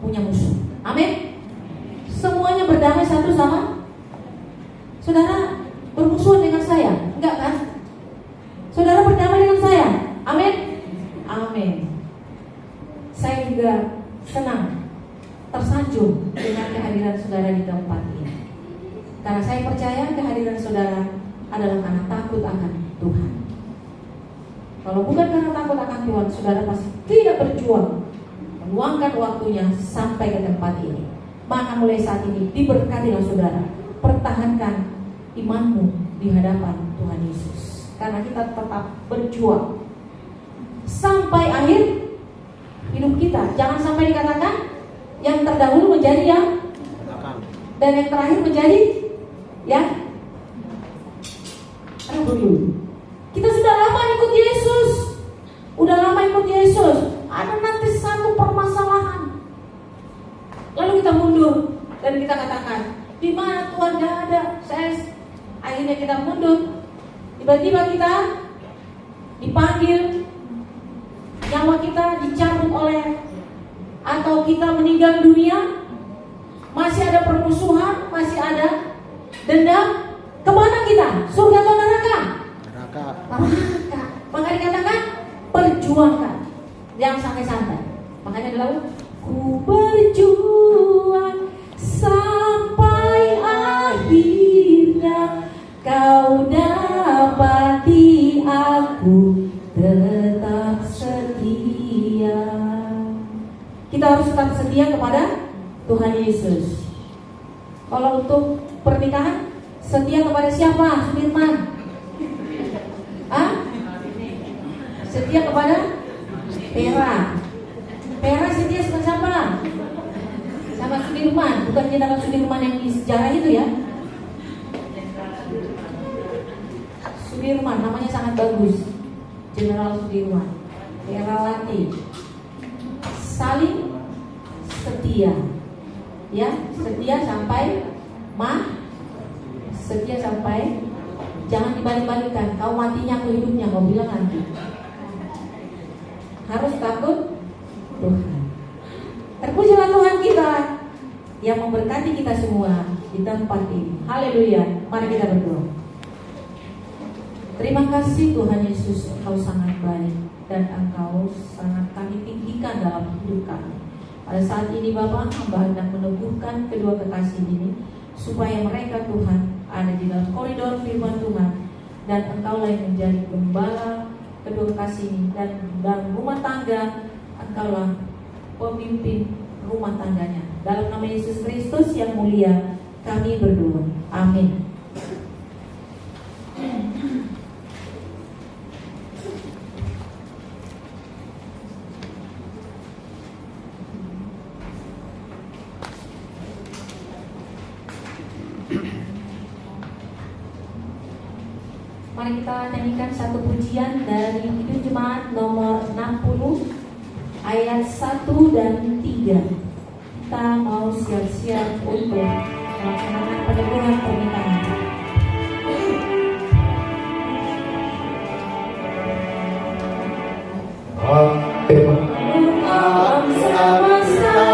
punya musuh. Amin. Semuanya berdamai satu sama. Saudara bermusuhan dengan saya? Enggak kan? Saudara berdamai dengan saya? Amin. Amin. Saya juga senang, tersanjung dengan kehadiran saudara di tempat ini. Karena saya percaya kehadiran saudara adalah karena takut akan Tuhan. Kalau bukan karena takut akan Tuhan, saudara pasti tidak berjuang meluangkan waktunya sampai ke tempat ini. Maka mulai saat ini diberkatilah saudara, pertahankan imanmu di hadapan Tuhan Yesus. Karena kita tetap berjuang sampai akhir hidup kita. Jangan sampai dikatakan yang terdahulu menjadi yang dan yang terakhir menjadi dulu. Kita sudah lama ikut Yesus, ada nanti satu permasalahan, lalu kita mundur dan kita katakan, di mana Tuhan gak ada. Akhirnya kita mundur. Tiba-tiba kita dipanggil, nyawa kita dicabut atau kita meninggal dunia, masih ada permusuhan, masih ada dendam. Kemana kita? Surga atau neraka? Neraka. Maka dikatakan perjuangkan, jangan santai-santai. Makanya dalam ku berjuang sampai akhirnya kau dapati aku tetap setia. Kita harus tetap setia kepada Tuhan Yesus. Kalau untuk pernikahan, setia kepada siapa? Sudirman? Setia kepada Pera setia sama siapa? Sama Sudirman. Bukan Jenderal Sudirman yang di sejarah itu ya. Sudirman namanya sangat bagus, Jenderal Sudirman. Perawati. Saling setia, ya, setia sampai setia sampai, jangan dibalik-balikan. Kau matinya, aku hidupnya, kau bilang nanti. Harus takut Tuhan. Terpujilah Tuhan kita yang memberkati kita semua di tempat ini. Haleluya. Mari kita berdoa. Terima kasih Tuhan Yesus, Engkau sangat baik dan Engkau sangat kami tinggikan dalam hidup kami. Pada saat ini Bapa, hamba hendak meneguhkan kedua kekasih ini supaya mereka Tuhan ada di dalam koridor firman Tuhan, dan Engkaulah yang menjadi gembala kedua kekasih ini, dan dalam rumah tangga Engkaulah pemimpin rumah tangganya. Dalam nama Yesus Kristus yang mulia kami berdoa. Amin. Mari kita nyanyikan satu pujian dari Hidup Jemaat nomor 60 ayat 1 dan 3. Kita mau siap-siap untuk melaksanakan peneguhan pernikahan. Tuhan semesta,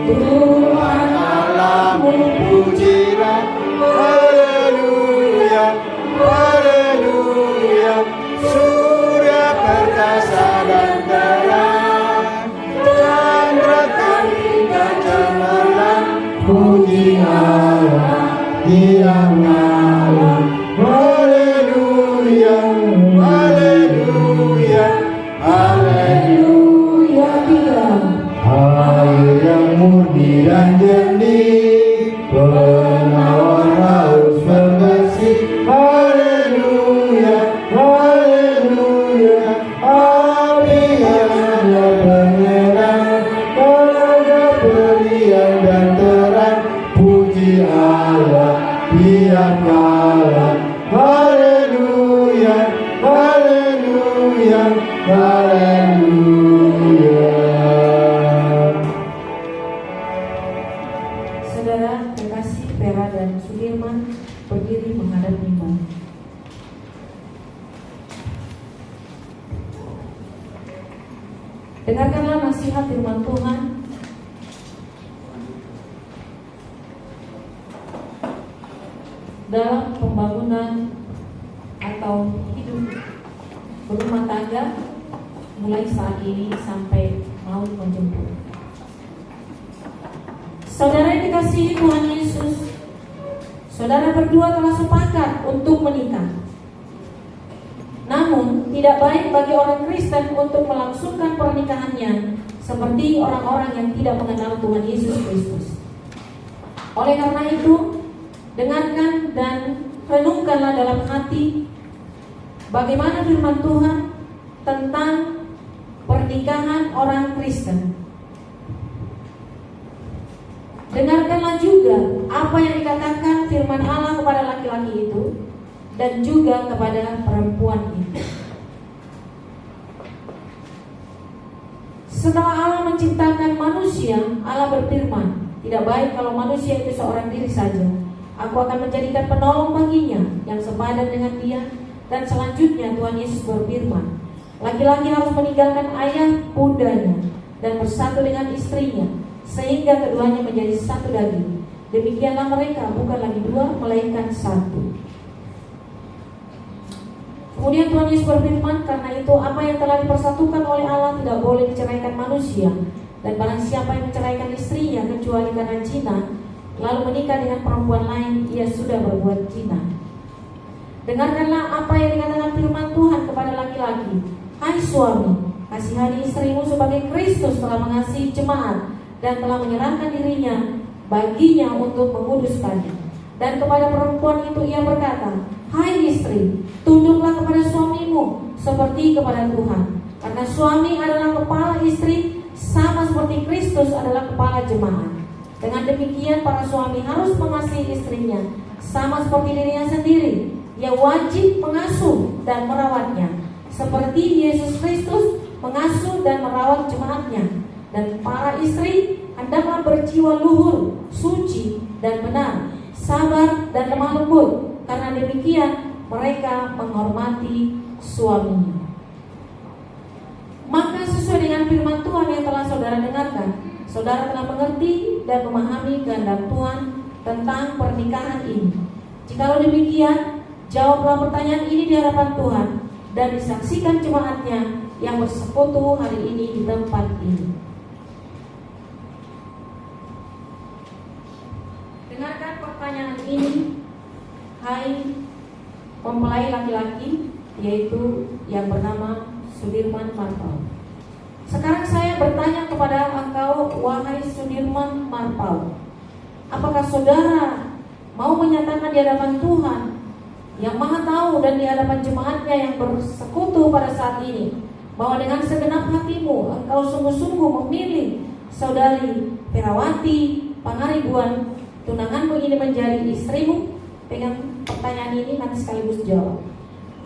Tuhan Allahmu pujilah, haleluya, haleluya. Surya perkasa dan terang, chandra ketika cemerlang, puji Allah, Dia Allah, haleluya, haleluya, haleluya. Air yang murni dan jernih, penawar haus membersih, haleluya, haleluya. Api yang ada penyerang, tenaga periang dan terang, puji Allah tiap kala, haleluya, haleluya, haleluya. Saudara kekasih Vera dan Sudirman berdiri menghadap mimbar. Dengarkanlah nasihat firman Tuhan dalam pembangunan atau hidup berumah tangga mulai saat ini sampai maut menjemput. Saudara yang dikasihi Tuhan Yesus, saudara berdua telah sepakat untuk menikah. Namun tidak baik bagi orang Kristen untuk melangsungkan pernikahannya seperti orang-orang yang tidak mengenal Tuhan Yesus Kristus. Oleh karena itu, dengarkan dan renungkanlah dalam hati bagaimana firman Tuhan tentang pernikahan orang Kristen. Dengarkanlah juga apa yang dikatakan firman Allah kepada laki-laki itu dan juga kepada perempuan itu. Setelah Allah menciptakan manusia, Allah berfirman, tidak baik kalau manusia itu seorang diri saja. Aku akan menjadikan penolong baginya yang sepadan dengan dia. Dan selanjutnya Tuhan Yesus berfirman, laki-laki harus meninggalkan ayah bundanya dan bersatu dengan istrinya, sehingga keduanya menjadi satu daging. Demikianlah mereka bukan lagi dua, melainkan satu. Kemudian Tuhan Yesus berfirman, karena itu apa yang telah dipersatukan oleh Allah tidak boleh diceraikan manusia. Dan barang siapa yang menceraikan istrinya kecuali karena zina, lalu menikah dengan perempuan lain, ia sudah berbuat zina. Dengarkanlah apa yang dikatakan firman Tuhan kepada laki-laki. Hai suami, kasihani istrimu sebagai Kristus telah mengasihi jemaat dan telah menyerahkan dirinya baginya untuk menguduskannya. Dan kepada perempuan itu ia berkata, hai istri, tunduklah kepada suamimu seperti kepada Tuhan. Karena suami adalah kepala istri, sama seperti Kristus adalah kepala jemaat. Dengan demikian para suami harus mengasihi istrinya sama seperti dirinya sendiri. Ia wajib mengasuh dan merawatnya seperti Yesus Kristus mengasuh dan merawat jemaatnya. Dan para istri hendaklah berjiwa luhur, suci dan benar, sabar dan lemah lembut. Karena demikian mereka menghormati suaminya. Maka sesuai dengan firman Tuhan yang telah saudara dengarkan, saudara telah mengerti dan memahami kehendak Tuhan tentang pernikahan ini. Jikalau demikian, Jawablah pertanyaan ini di hadapan Tuhan dan disaksikan jemaatnya yang bersekutu hari ini di tempat ini. Dengarkan pertanyaan ini, hai mempelai laki-laki, yaitu yang bernama Sudirman Marpau. Sekarang saya bertanya kepada engkau, wahai Sudirman Marpau, apakah saudara mau menyatakan di hadapan Tuhan yang Maha Tahu dan di hadapan jemaatnya yang bersekutu pada saat ini, bahwa dengan segenap hatimu engkau sungguh-sungguh memilih saudari Perawati Pangaribuan, tunanganmu ini menjadi istrimu? Pegang pertanyaan ini nanti sekaligus jawab.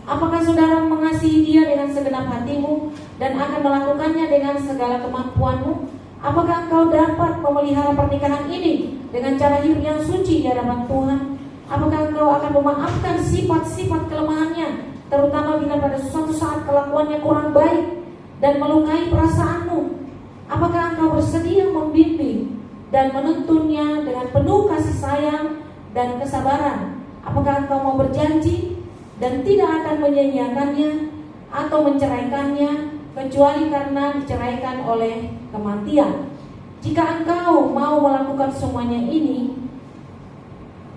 Apakah saudara mengasihi dia dengan segenap hatimu dan akan melakukannya dengan segala kemampuanmu? Apakah engkau dapat memelihara pernikahan ini dengan cara hidup yang suci di hadapan Tuhan? Apakah engkau akan memaafkan sifat-sifat kelemahannya, terutama bila pada suatu saat kelakuannya kurang baik dan melukai perasaanmu? Apakah engkau bersedia membimbing dan menuntunnya dengan penuh kasih sayang dan kesabaran? Apakah engkau mau berjanji dan tidak akan menyanyiakannya atau menceraikannya kecuali karena diceraikan oleh kematian? Jika engkau mau melakukan semuanya ini,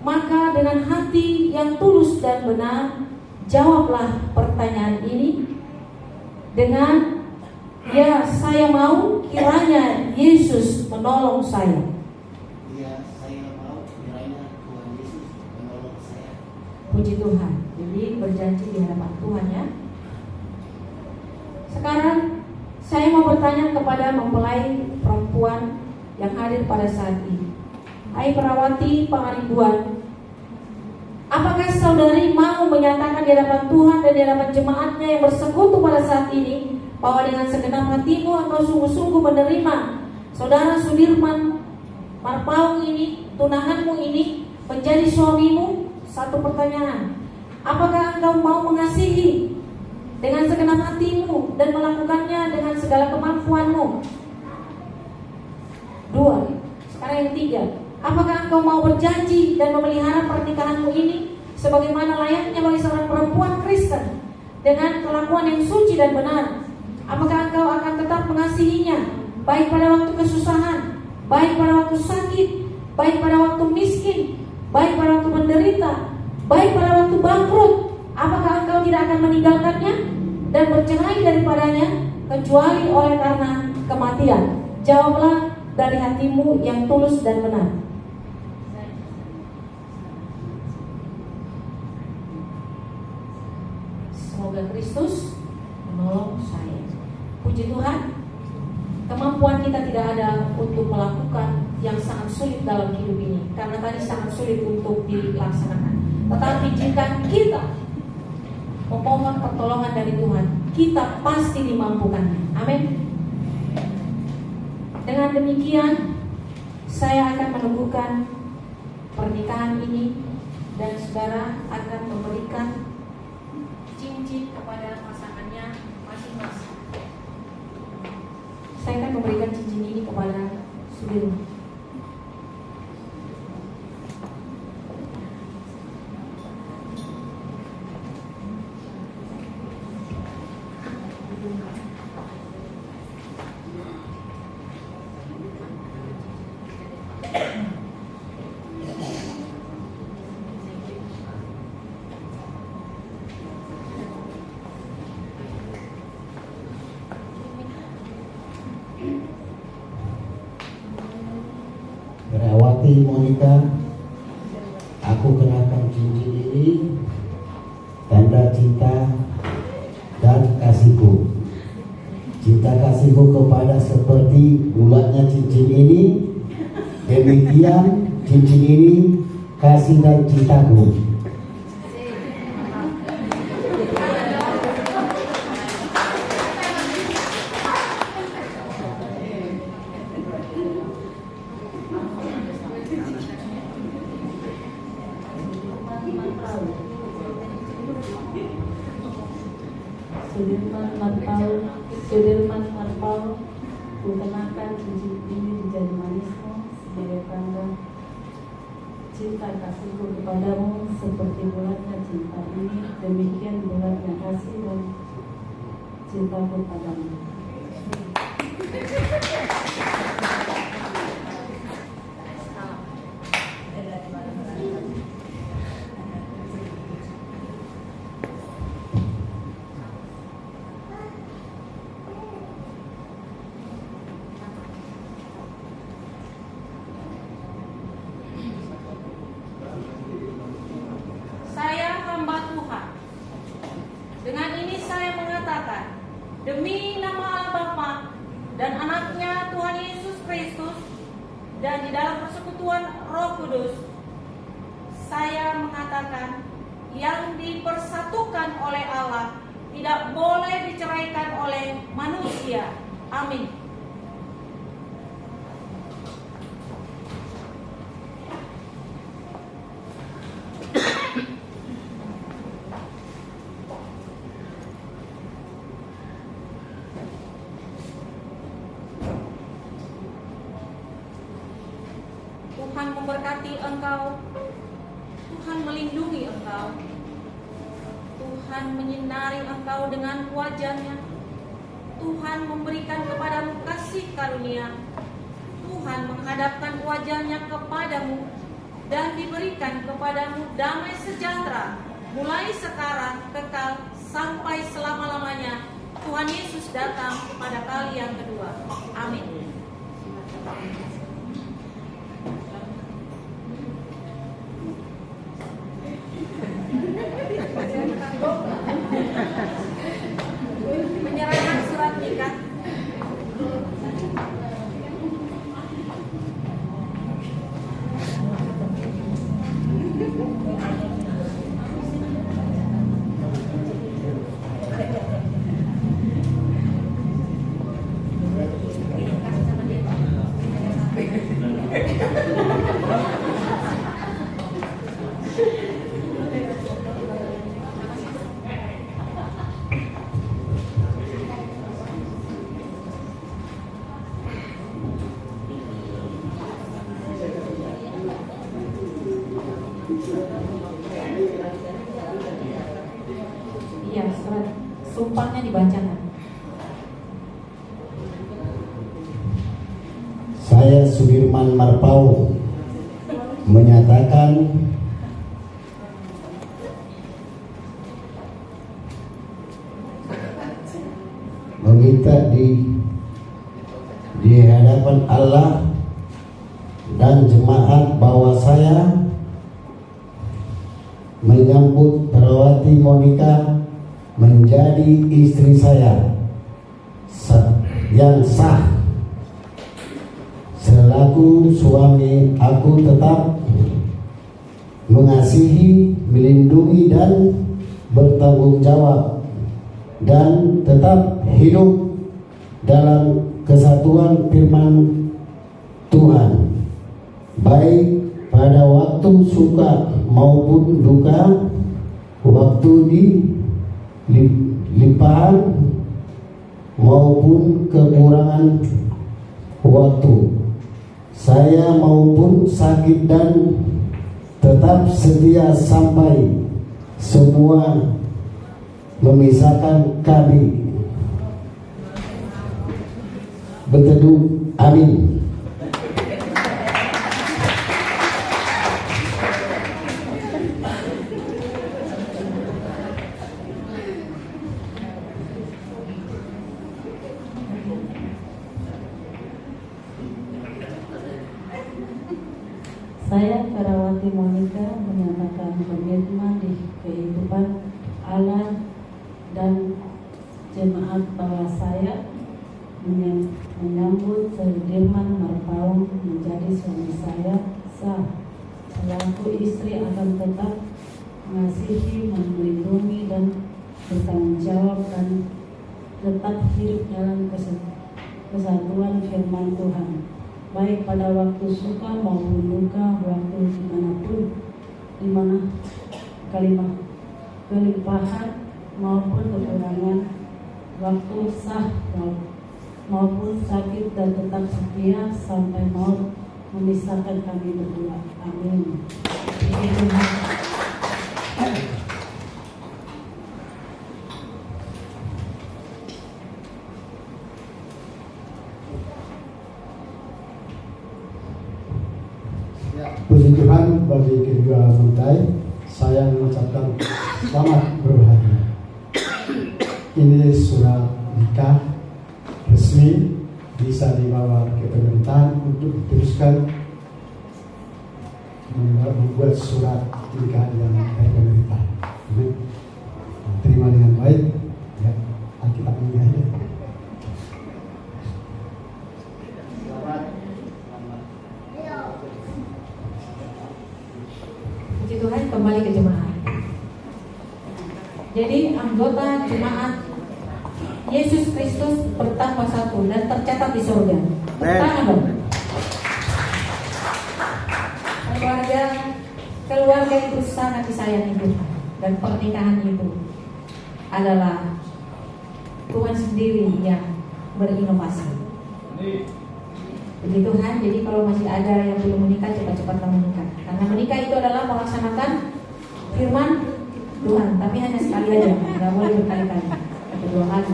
maka dengan hati yang tulus dan benar, jawablah pertanyaan ini dengan, ya saya mau, kiranya Yesus menolong saya. Ya, saya mau, kiranya Tuhan Yesus menolong saya. Puji Tuhan. Jadi berjanji di hadapan Tuhan ya. Sekarang saya mau bertanya kepada mempelai perempuan yang hadir pada saat ini. Hai Perawati Pangaribuan, apakah saudari mau menyatakan di hadapan Tuhan dan di hadapan jemaatnya yang bersekutu pada saat ini, bahwa dengan segenap hatimu engkau sungguh-sungguh menerima saudara Sudirman Marpau ini, tunanganmu ini, menjadi suamimu? Satu pertanyaan. Apakah engkau mau mengasihi dengan segenap hatimu dan melakukannya dengan segala kemampuanmu? Dua. Sekarang yang tiga. Apakah engkau mau berjanji dan memelihara pernikahanmu ini sebagaimana layaknya bagi seorang perempuan Kristen dengan kelakuan yang suci dan benar? Apakah engkau akan tetap mengasihinya baik pada waktu kesusahan, baik pada waktu sakit, baik pada waktu miskin, baik pada waktu menderita, baik pada waktu bangkrut? Apakah engkau tidak akan meninggalkannya dan bercerai daripadanya kecuali oleh karena kematian? Jawablah dari hatimu yang tulus dan benar. Semoga Kristus menolong saya. Puji Tuhan, kemampuan kita tidak ada untuk melakukan yang sangat sulit dalam hidup ini, karena tadi sangat sulit untuk dilaksanakan. Tetapi jika kita memohon pertolongan dari Tuhan, kita pasti dimampukannya. Amin. Dengan demikian, saya akan meneguhkan pernikahan ini dan saudara akan memberikan cincin kepada pasangannya masing-masing. Saya akan memberikan cincin ini kepada Sudirman. Perawati Monica, aku kenakan cincin ini tanda cinta dan kasihku. Cinta kasihku kepada seperti bulatnya cincin ini, demikian cincin ini kasih dan cintaku. Sudirman Marpau, kukenakan cincin ini di jari manismu sebagai tanda cinta kasihku kepadamu seperti bulatnya cinta ini, demikian bulatnya kasih dan cintaku padamu. Dengan ini saya mengatakan, demi nama Allah Bapa dan anaknya Tuhan Yesus Kristus, dan di dalam persekutuan Roh Kudus, saya mengatakan yang dipersatukan oleh Allah tidak boleh diceraikan oleh manusia. Amin. Tuhan memberkati engkau, Tuhan melindungi engkau, Tuhan menyinari engkau dengan wajah-Nya, Tuhan memberikan kepadamu kasih karunia, Tuhan menghadapkan wajah-Nya kepadamu dan diberikan kepadamu damai sejahtera mulai sekarang kekal sampai selama-lamanya. Tuhan Yesus datang pada kali yang kedua. Amin. Menyerahkan surat nikah. Iya, surat sumpahnya dibacakan. Saya Sudirman Marpau menyatakan meminta di hadapan Allah dan jemaat bahwa saya menyambut Perawati Monica menjadi istri saya yang sah. Selaku suami, aku tetap mengasihi, melindungi dan bertanggung jawab, dan tetap hidup dalam kesatuan firman Tuhan, baik pada waktu suka maupun duka, waktu di limpahan maupun kekurangan waktu, saya maupun sakit, dan tetap setia sampai semua memisahkan kami. Berteduh. Amin. Saya Perawati Monica menyatakan komitmen di kehidupan Allah dan jemaat bahwa saya menyambut Sudirman Marpau menjadi suami saya sah. Selaku istri akan tetap mengasihi, melindungi dan bertanggung jawab, dan tetap hidup dalam kesatuan firman Tuhan, baik pada waktu suka maupun duka, waktu dimanapun, dimana kelimpahan maupun kekurangan, waktu sah maupun sakit, dan tetap setia sampai maut memisahkan kami berdua. Amin. Puji Tuhan, bagi kedua mempelai, saya mengucapkan selamat berbahagia. Ini surat nikah resmi, bisa dibawa ke pemerintahan untuk diteruskan membuat surat nikah yang dari pemerintah. Terima dengan baik, ya, Alkitab ini aja. Puji Tuhan, kembali ke jemaat. Jadi anggota jemaat Yesus Kristus bertambah satu dan tercatat di surga. Tangan dong. Keluarga itu sangat disayangi Tuhan, dan pernikahan itu adalah Tuhan sendiri yang berinovasi. Puji Tuhan, jadi kalau masih ada yang belum menikah, cepat-cepatlah menikah. Karena menikah itu adalah melaksanakan firman Tuhan, tapi hanya sekali aja, nggak boleh berkali-kali, kedua kali.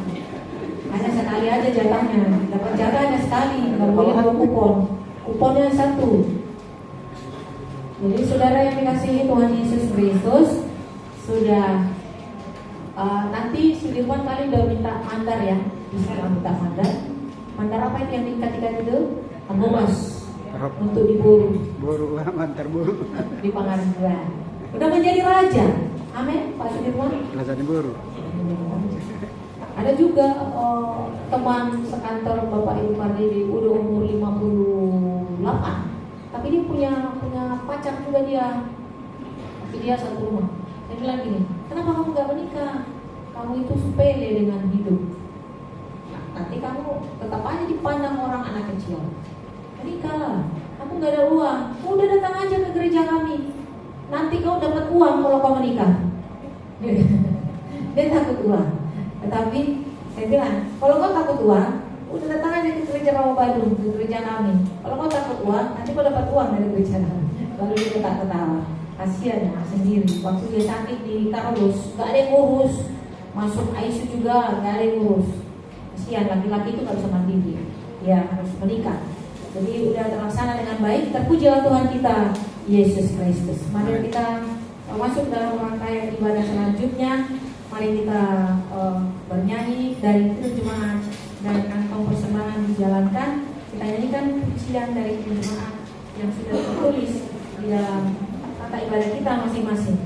Hanya sekali aja jatahnya, dapat jatah hanya sekali, nggak boleh bawa kupon. Kuponnya satu. Jadi saudara yang dikasihi Tuhan Yesus Kristus, sudah nanti Sudirman kali udah minta mandar ya, bisa minta mandar. Mandar apa itu yang diikat-ikat itu? Angobas untuk diburu. Buru, mantar buru. Di Pangandaran. Udah menjadi raja. Amin, Pak Sudirman. Raja buru. Ada juga teman sekantor Bapak Ibu Mardidi, udah umur 58. Tapi dia punya pacar juga dia. Tapi dia satu rumah. Saya bilang gini, kenapa kamu gak menikah? Kamu itu sepele dengan hidup. Nah, nanti kamu tetap aja dipandang orang anak kecil. Menikahlah. Kamu gak ada uang, udah datang aja ke gereja kami. Nanti kau dapat uang kalau kau menikah. Dia takut uang. Tetapi saya bilang, kalau kau takut uang, udah datang aja ke gereja Rawa Badung, ke gereja kami. Kalau kau takut uang, nanti kau dapat uang dari gereja kami. Lalu dia ketawa-ketawa. Kasihan ya sendiri. Waktu dia sakit di Karolus, gak ada yang ngurus. Masuk ICU juga gak ada yang ngurus. Kasihan, laki-laki itu gak bisa mandiri. Dia harus menikah. Jadi udah terlaksana dengan baik. Terpujilah Tuhan kita Yesus Kristus. Mari kita masuk dalam rangkaian ibadah selanjutnya. Mari kita bernyanyi dari jemaat dan kantong persembahan dijalankan. Kita nyanyikan pujian dari jemaat yang sudah tertulis di dalam tata ibadah kita masing-masing.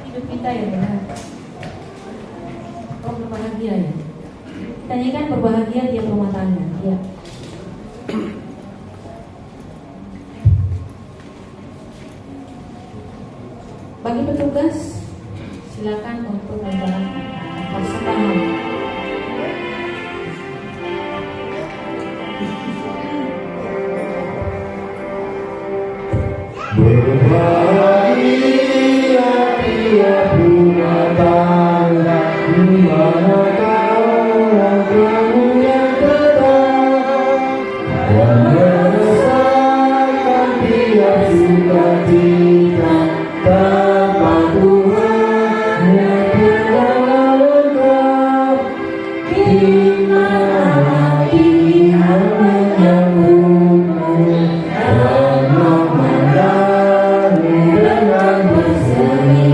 Hidup kita ya benar. Oh, berbahagia ya. Kita nyanyikan berbahagia tiap rumah tangga. Ya. Bagi petugas, silakan untuk menjalankan persembahan. Berbahagia tiap rumah tangga di mana kamu yang tetap dan merasakan tiap sukacita tanpa Tuhan yang telah lengkap. Di mana hati yang menyambutmu dan memandangmu dengan berseri.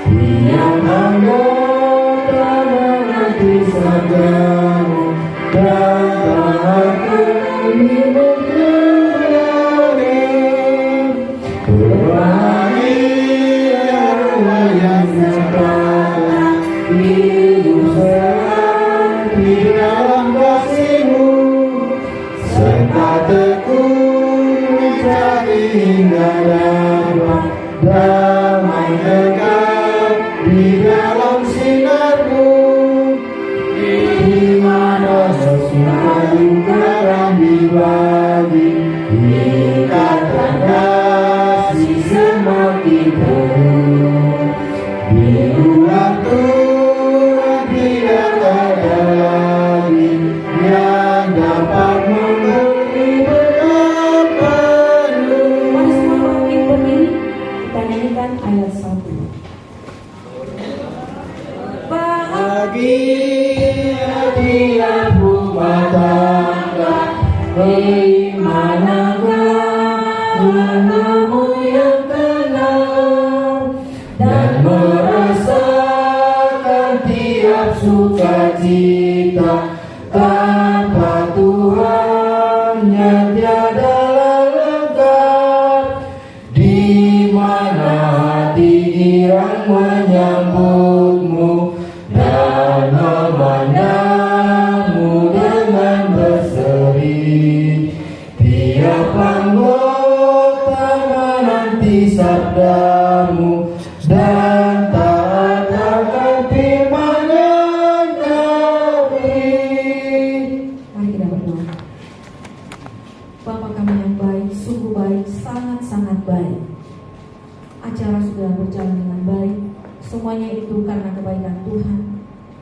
Tiap anggota menanti sabdamu dan Tuhanku minum kembali. Berbahagia rumah yang sejahtera, hidup senang di dalam kasih-Mu, serta tekun mencari hingga dapat damai dekat di dalam sinar-Mu. Di mana sesuatu yang dibagi, ikatan tiap rumah tangga. Hei manakah namamu yang tenang dan merasakan tiap sukacita tanpa Tuhan yang tiada lengkap. Di mana hati girang menyambutmu dan memandangmu dengan berseri. Tiap anggota menanti sabdamu dan taat akan firman yang kau beri. Mari kita berdoa. Bapa kami yang baik, sungguh baik, sangat-sangat baik. Acara sudah berjalan dengan baik. Semuanya itu karena kebaikan Tuhan.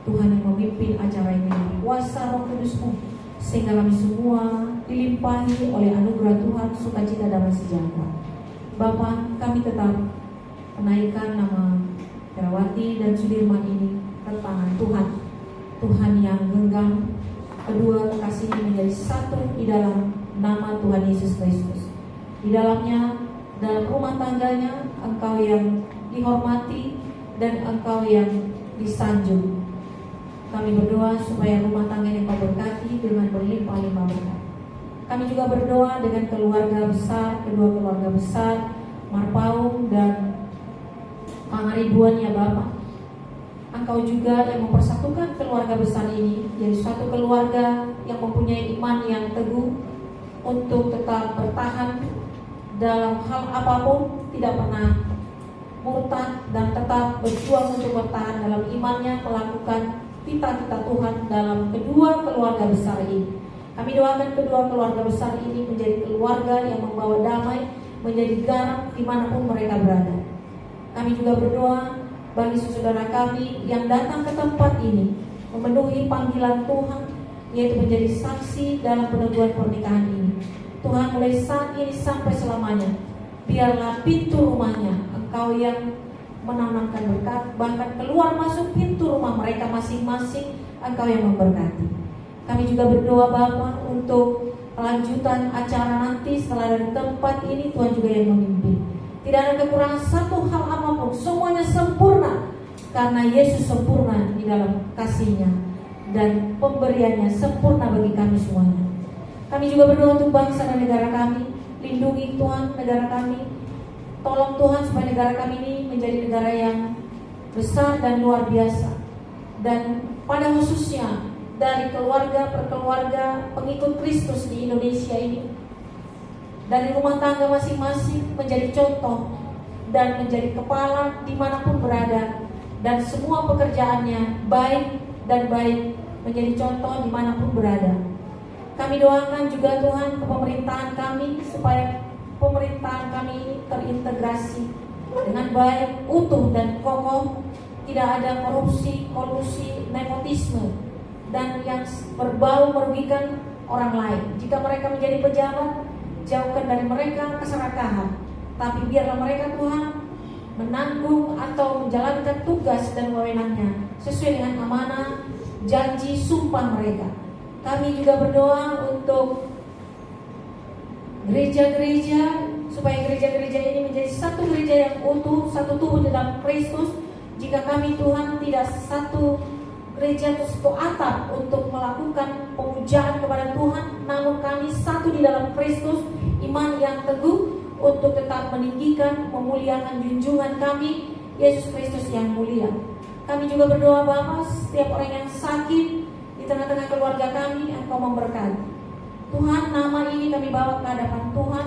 Tuhan yang memimpin acara ini dengan kuasa Roh Kudus-Mu, sehingga kami semua dilimpahi oleh anugerah Tuhan, sukacita, damai sejahtera. Bapa, kami tetap menaikkan nama Herawati dan Sudirman ini ke tangan Tuhan. Tuhan yang genggam kedua kekasih ini menjadi satu di dalam nama Tuhan Yesus Kristus. Di dalamnya, dalam rumah tangganya, Engkau yang dihormati dan Engkau yang disanjung. Kami berdoa supaya rumah tangga yang Kau berkati dengan berlimpah-limpah berkat. Kami juga berdoa dengan keluarga besar, kedua keluarga besar, Marpaung dan Pangaribuan ya Bapak. Engkau juga yang mempersatukan keluarga besar ini jadi suatu keluarga yang mempunyai iman yang teguh untuk tetap bertahan dalam hal apapun, tidak pernah murtad dan tetap berjuang untuk bertahan dalam imannya, melakukan cita-cita Tuhan dalam kedua keluarga besar ini. Kami doakan kedua keluarga besar ini menjadi keluarga yang membawa damai, menjadi garam dimanapun mereka berada. Kami juga berdoa bagi saudara kami yang datang ke tempat ini, memenuhi panggilan Tuhan, yaitu menjadi saksi dalam peneguhan pernikahan ini. Tuhan, mulai saat ini sampai selamanya, biarlah pintu rumahnya Engkau yang menanamkan berkat, bahkan keluar masuk pintu rumah mereka masing-masing Engkau yang memberkati. Kami juga berdoa Bapa untuk kelanjutan acara nanti setelah dari tempat ini, Tuhan juga yang memimpin. Tidak ada kekurangan satu hal apapun, semuanya sempurna karena Yesus sempurna di dalam kasih-Nya dan pemberiannya sempurna bagi kami semuanya. Kami juga berdoa untuk bangsa dan negara kami. Lindungi Tuhan negara kami. Tolong Tuhan supaya negara kami ini menjadi negara yang besar dan luar biasa. Dan pada khususnya dari keluarga per keluarga pengikut Kristus di Indonesia ini, dari rumah tangga masing-masing menjadi contoh dan menjadi kepala dimanapun berada, dan semua pekerjaannya baik dan baik menjadi contoh dimanapun berada. Kami doakan juga Tuhan ke pemerintahan kami supaya pemerintahan kami ini terintegrasi dengan baik, utuh dan kokoh, tidak ada korupsi, kolusi, nepotisme dan yang berbau merugikan orang lain. Jika mereka menjadi pejabat, jauhkan dari mereka keserakahan, tapi biarlah mereka Tuhan menanggung atau menjalankan tugas dan wewenangnya sesuai dengan amanah, janji, sumpah mereka. Kami juga berdoa untuk gereja-gereja supaya gereja-gereja ini menjadi satu gereja yang utuh, satu tubuh di dalam Kristus. Jika kami Tuhan tidak satu gereja atau satu atap untuk melakukan pemujaan kepada Tuhan, namun kami satu di dalam Kristus, iman yang teguh untuk tetap meninggikan, memuliakan junjungan kami Yesus Kristus yang mulia. Kami juga berdoa Bapa, setiap orang yang sakit di tengah-tengah keluarga kami, Engkau memberkati. Tuhan, nama ini kami bawa ke hadapan Tuhan,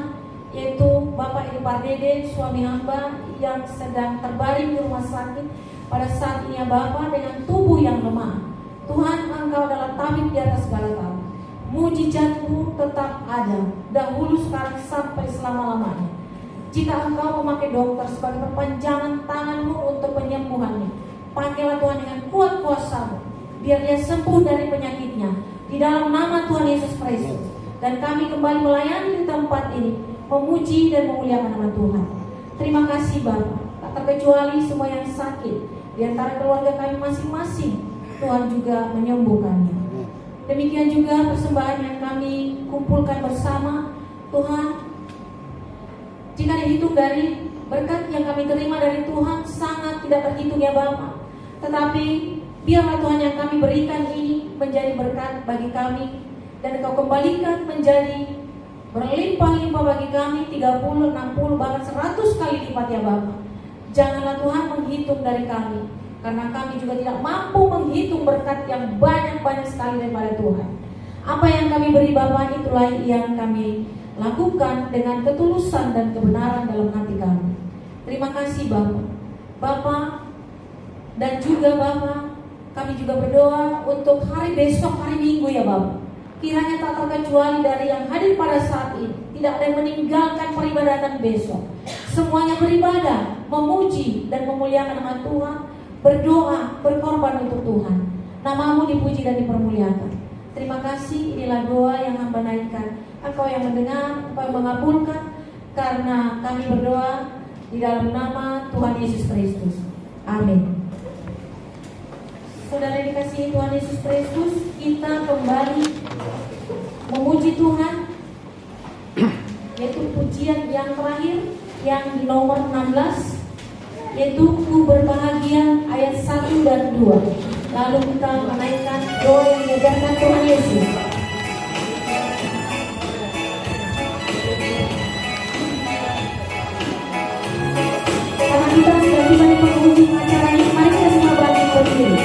yaitu Bapak Ibu Pardede, suami hamba yang sedang terbaring di rumah sakit pada saat ini ya Bapa, dengan tubuh yang lemah. Tuhan, Engkau adalah tabib di atas segala tabib. Mujizat-Mu tetap ada, dahulu, sekarang, sampai selama-lamanya. Jika Engkau memakai dokter sebagai perpanjangan tangan-Mu untuk penyembuhannya, pakailah Tuhan dengan kuat kuasa-Mu, biar dia sembuh dari penyakitnya di dalam nama Tuhan Yesus Kristus. Dan kami kembali melayani di tempat ini, memuji dan memuliakan nama Tuhan. Terima kasih Bapa, tak terkecuali semua yang sakit di antara keluarga kami masing-masing, Tuhan juga menyembuhkannya. Demikian juga persembahan yang kami kumpulkan bersama, Tuhan, jika dihitung dari berkat yang kami terima dari Tuhan sangat tidak terhitung ya Bapa. Tetapi biarlah Tuhan yang kami berikan ini menjadi berkat bagi kami, dan Engkau kembalikan menjadi berlimpah-limpah bagi kami 30, 60, bahkan 100 kali lipat ya Bapa. Janganlah Tuhan menghitung dari kami, karena kami juga tidak mampu menghitung berkat yang banyak-banyak sekali daripada Tuhan. Apa yang kami beri Bapa, itulah yang kami lakukan dengan ketulusan dan kebenaran dalam hati kami. Terima kasih Bapa. Bapa, dan juga Bapa, kami juga berdoa untuk hari besok, hari Minggu ya Bapa. Kiranya tak terkecuali dari yang hadir pada saat ini, tidak ada yang meninggalkan peribadatan besok. Semuanya beribadah, memuji dan memuliakan nama Tuhan, berdoa, berkorban untuk Tuhan. Namamu dipuji dan dipermuliakan. Terima kasih, inilah doa yang hamba naikkan. Engkau yang mendengar, Engkau yang mengabulkan, karena kami berdoa di dalam nama Tuhan Yesus Kristus. Amin. Saudara dikasihi Tuhan Yesus Kristus, kita kembali memuji Tuhan, yaitu pujian yang terakhir yang di nomor 16, yaitu Ku Berbahagia ayat 1 dan 2. Lalu kita menaikkan doa yang diajarkan Tuhan Yesus. Karena kita sudah tiba di penghujung acara ini, mari kita semua bangkit berdiri.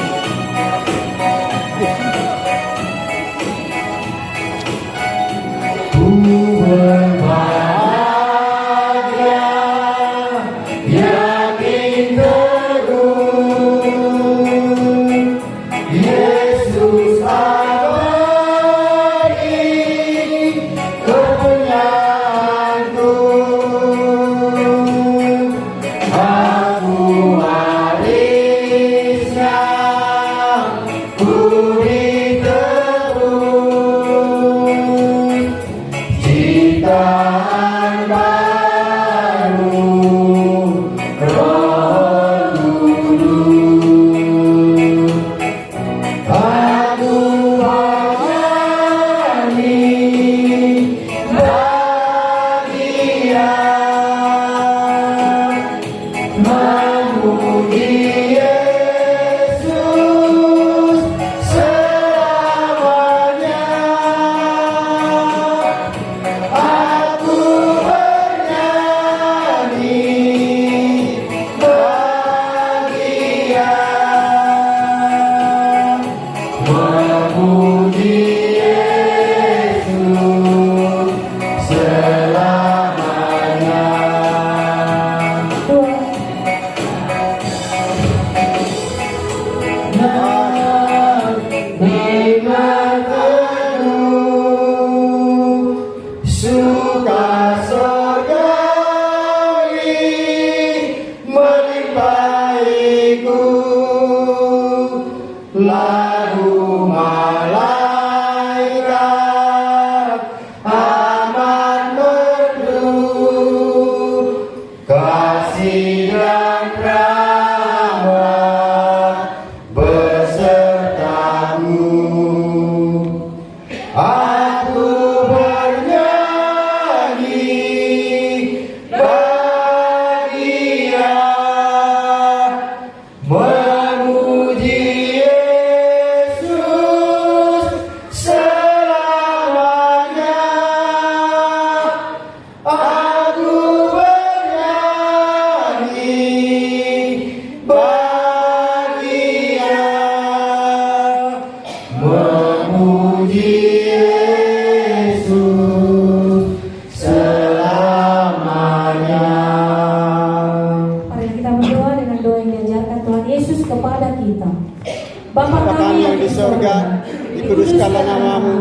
Dikuduskanlah namamu,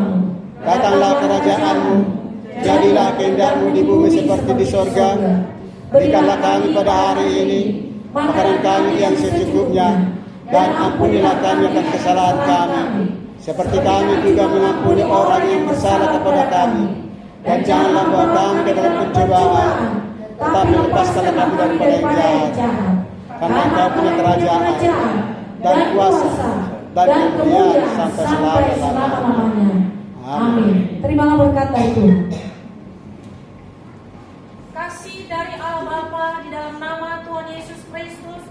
datanglah kerajaanmu, jadilah kehendak-Mu di bumi seperti di sorga. Berikanlah kami pada hari ini makanan kami yang secukupnya, dan ampunilah kami akan kesalahan kami, seperti kami juga mengampuni orang yang bersalah kepada kami. Dan janganlah bawa kami ke dalam pencobaan, tetapi lepaskanlah kami daripada yang jahat. Karena Engkau punya kerajaan dan kuasa dan kemuliaan sampai selama-lamanya. berkat dari Tuhan. Kasih dari Allah Bapa di dalam nama Tuhan Yesus Kristus,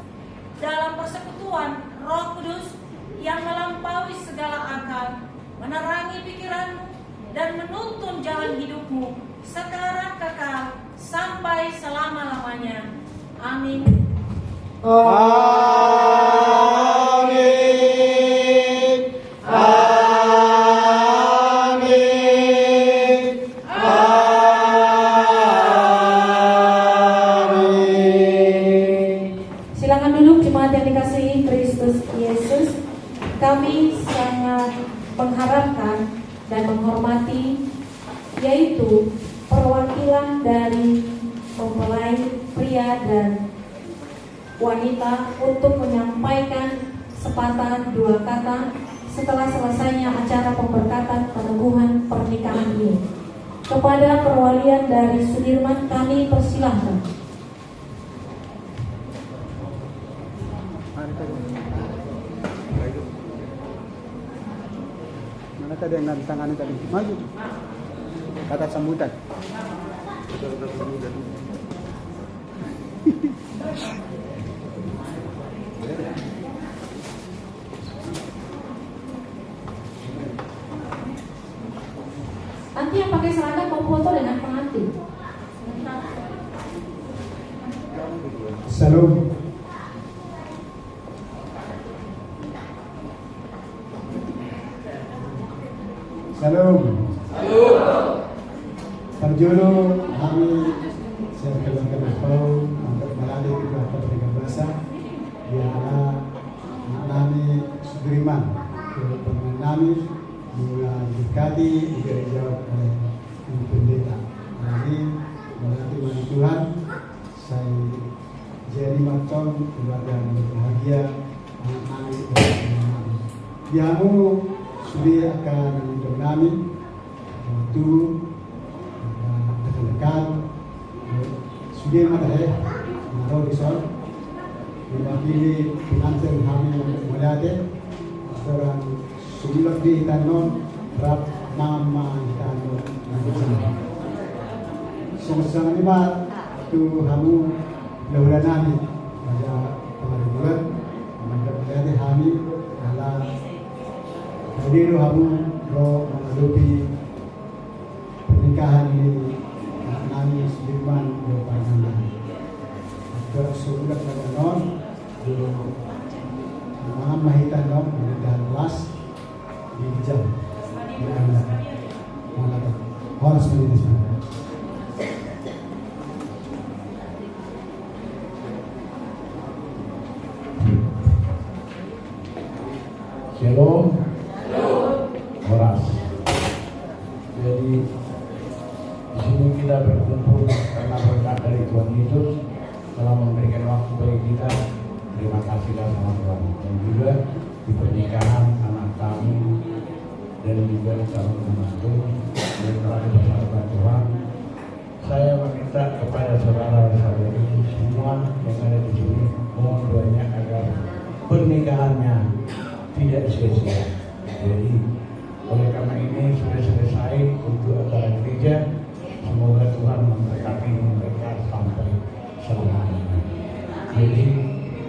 dalam persekutuan Roh Kudus yang melampaui segala akal, menerangi pikiranmu dan menuntun jalan hidupmu sekarang kekal sampai selama-lamanya. Amin. Amin. Amin. Amin. Silakan duduk jemaat yang dikasihi Kristus Yesus. Kami sangat mengharapkan dan menghormati yaitu perwakilan dari mempelai pria dan wanita untuk menyampaikan sepatah dua kata setelah selesainya acara pemberkatan peneguhan pernikahan ini. Kepada perwalian dari Sudirman kami persilahkan. Mana tadi yang nantangannya tadi? Maju. Kata sambutan. Kata sambutan. Nanti yang pakai seragam mau foto dengan pengantin. Salam. Salam. Parjolo kami saya keluarga Nepal untuk melalui beberapa bahasa biarlah kami Sudirman dengan kami mulai dekati dijawab oleh Ibu Pendeta. Jadi melalui Tuhan saya jadi macam keluarga yang bahagia anak-anak kami. Diamu sudah akan untuk kami waktu dekat sudah matahari naruh di sol mewakili pengantin kami melihat orang sudah di tanon rap nama tanon sama-sama ni pak tu kamu laulah nabi pada pengaduan melihat kami adalah hadir kamu roh menghadapi pernikahan ini nami Sudirman di Panjang. Sudah pada non, nama mahitan non dan kelas di jam mana harus menjadi Shalom. Horas. Jadi di sini kita berkumpul karena berkat dari Tuhan Yesus telah memberikan waktu bagi kita. Terima kasihlah sama Tuhan. Dan juga di pernikahan anak kami dan juga calon menantu yang telah dipersatukan Tuhan. Saya meminta kepada saudara-saudari semua yang ada di sini mohon doanya agar pernikahannya tidak sia-sia. Jadi oleh karena ini sudah selesai untuk acara gereja. Semoga Tuhan memberkati mereka sampai selamanya. Jadi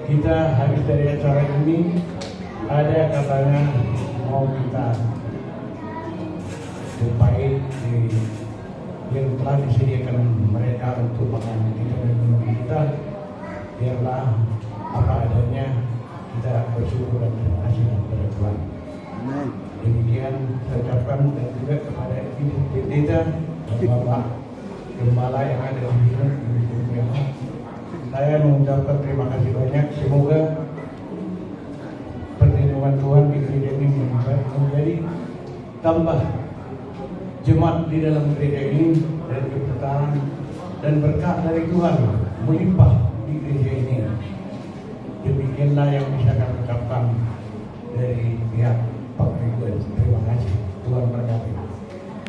kita habis dari acara ini ada katanya mau kita jumpai yang telah disediakan mereka untuk makan kita dan minum kita. Biarlah apa adanya kita bersyukur dan terima kasih kepada Tuhan. Demikian saya ucapkan dan juga kepada Ibu Pendeta dan Bapak Gembala yang ada di sini. Saya mengucapkan terima kasih banyak. Semoga perlindungan Tuhan di gereja ini menjadi tambah jemaat di dalam gereja ini dan keberkahan dan berkat dari Tuhan melimpah di gereja ini. Demikianlah yang bisa kami ucapkan dari pihak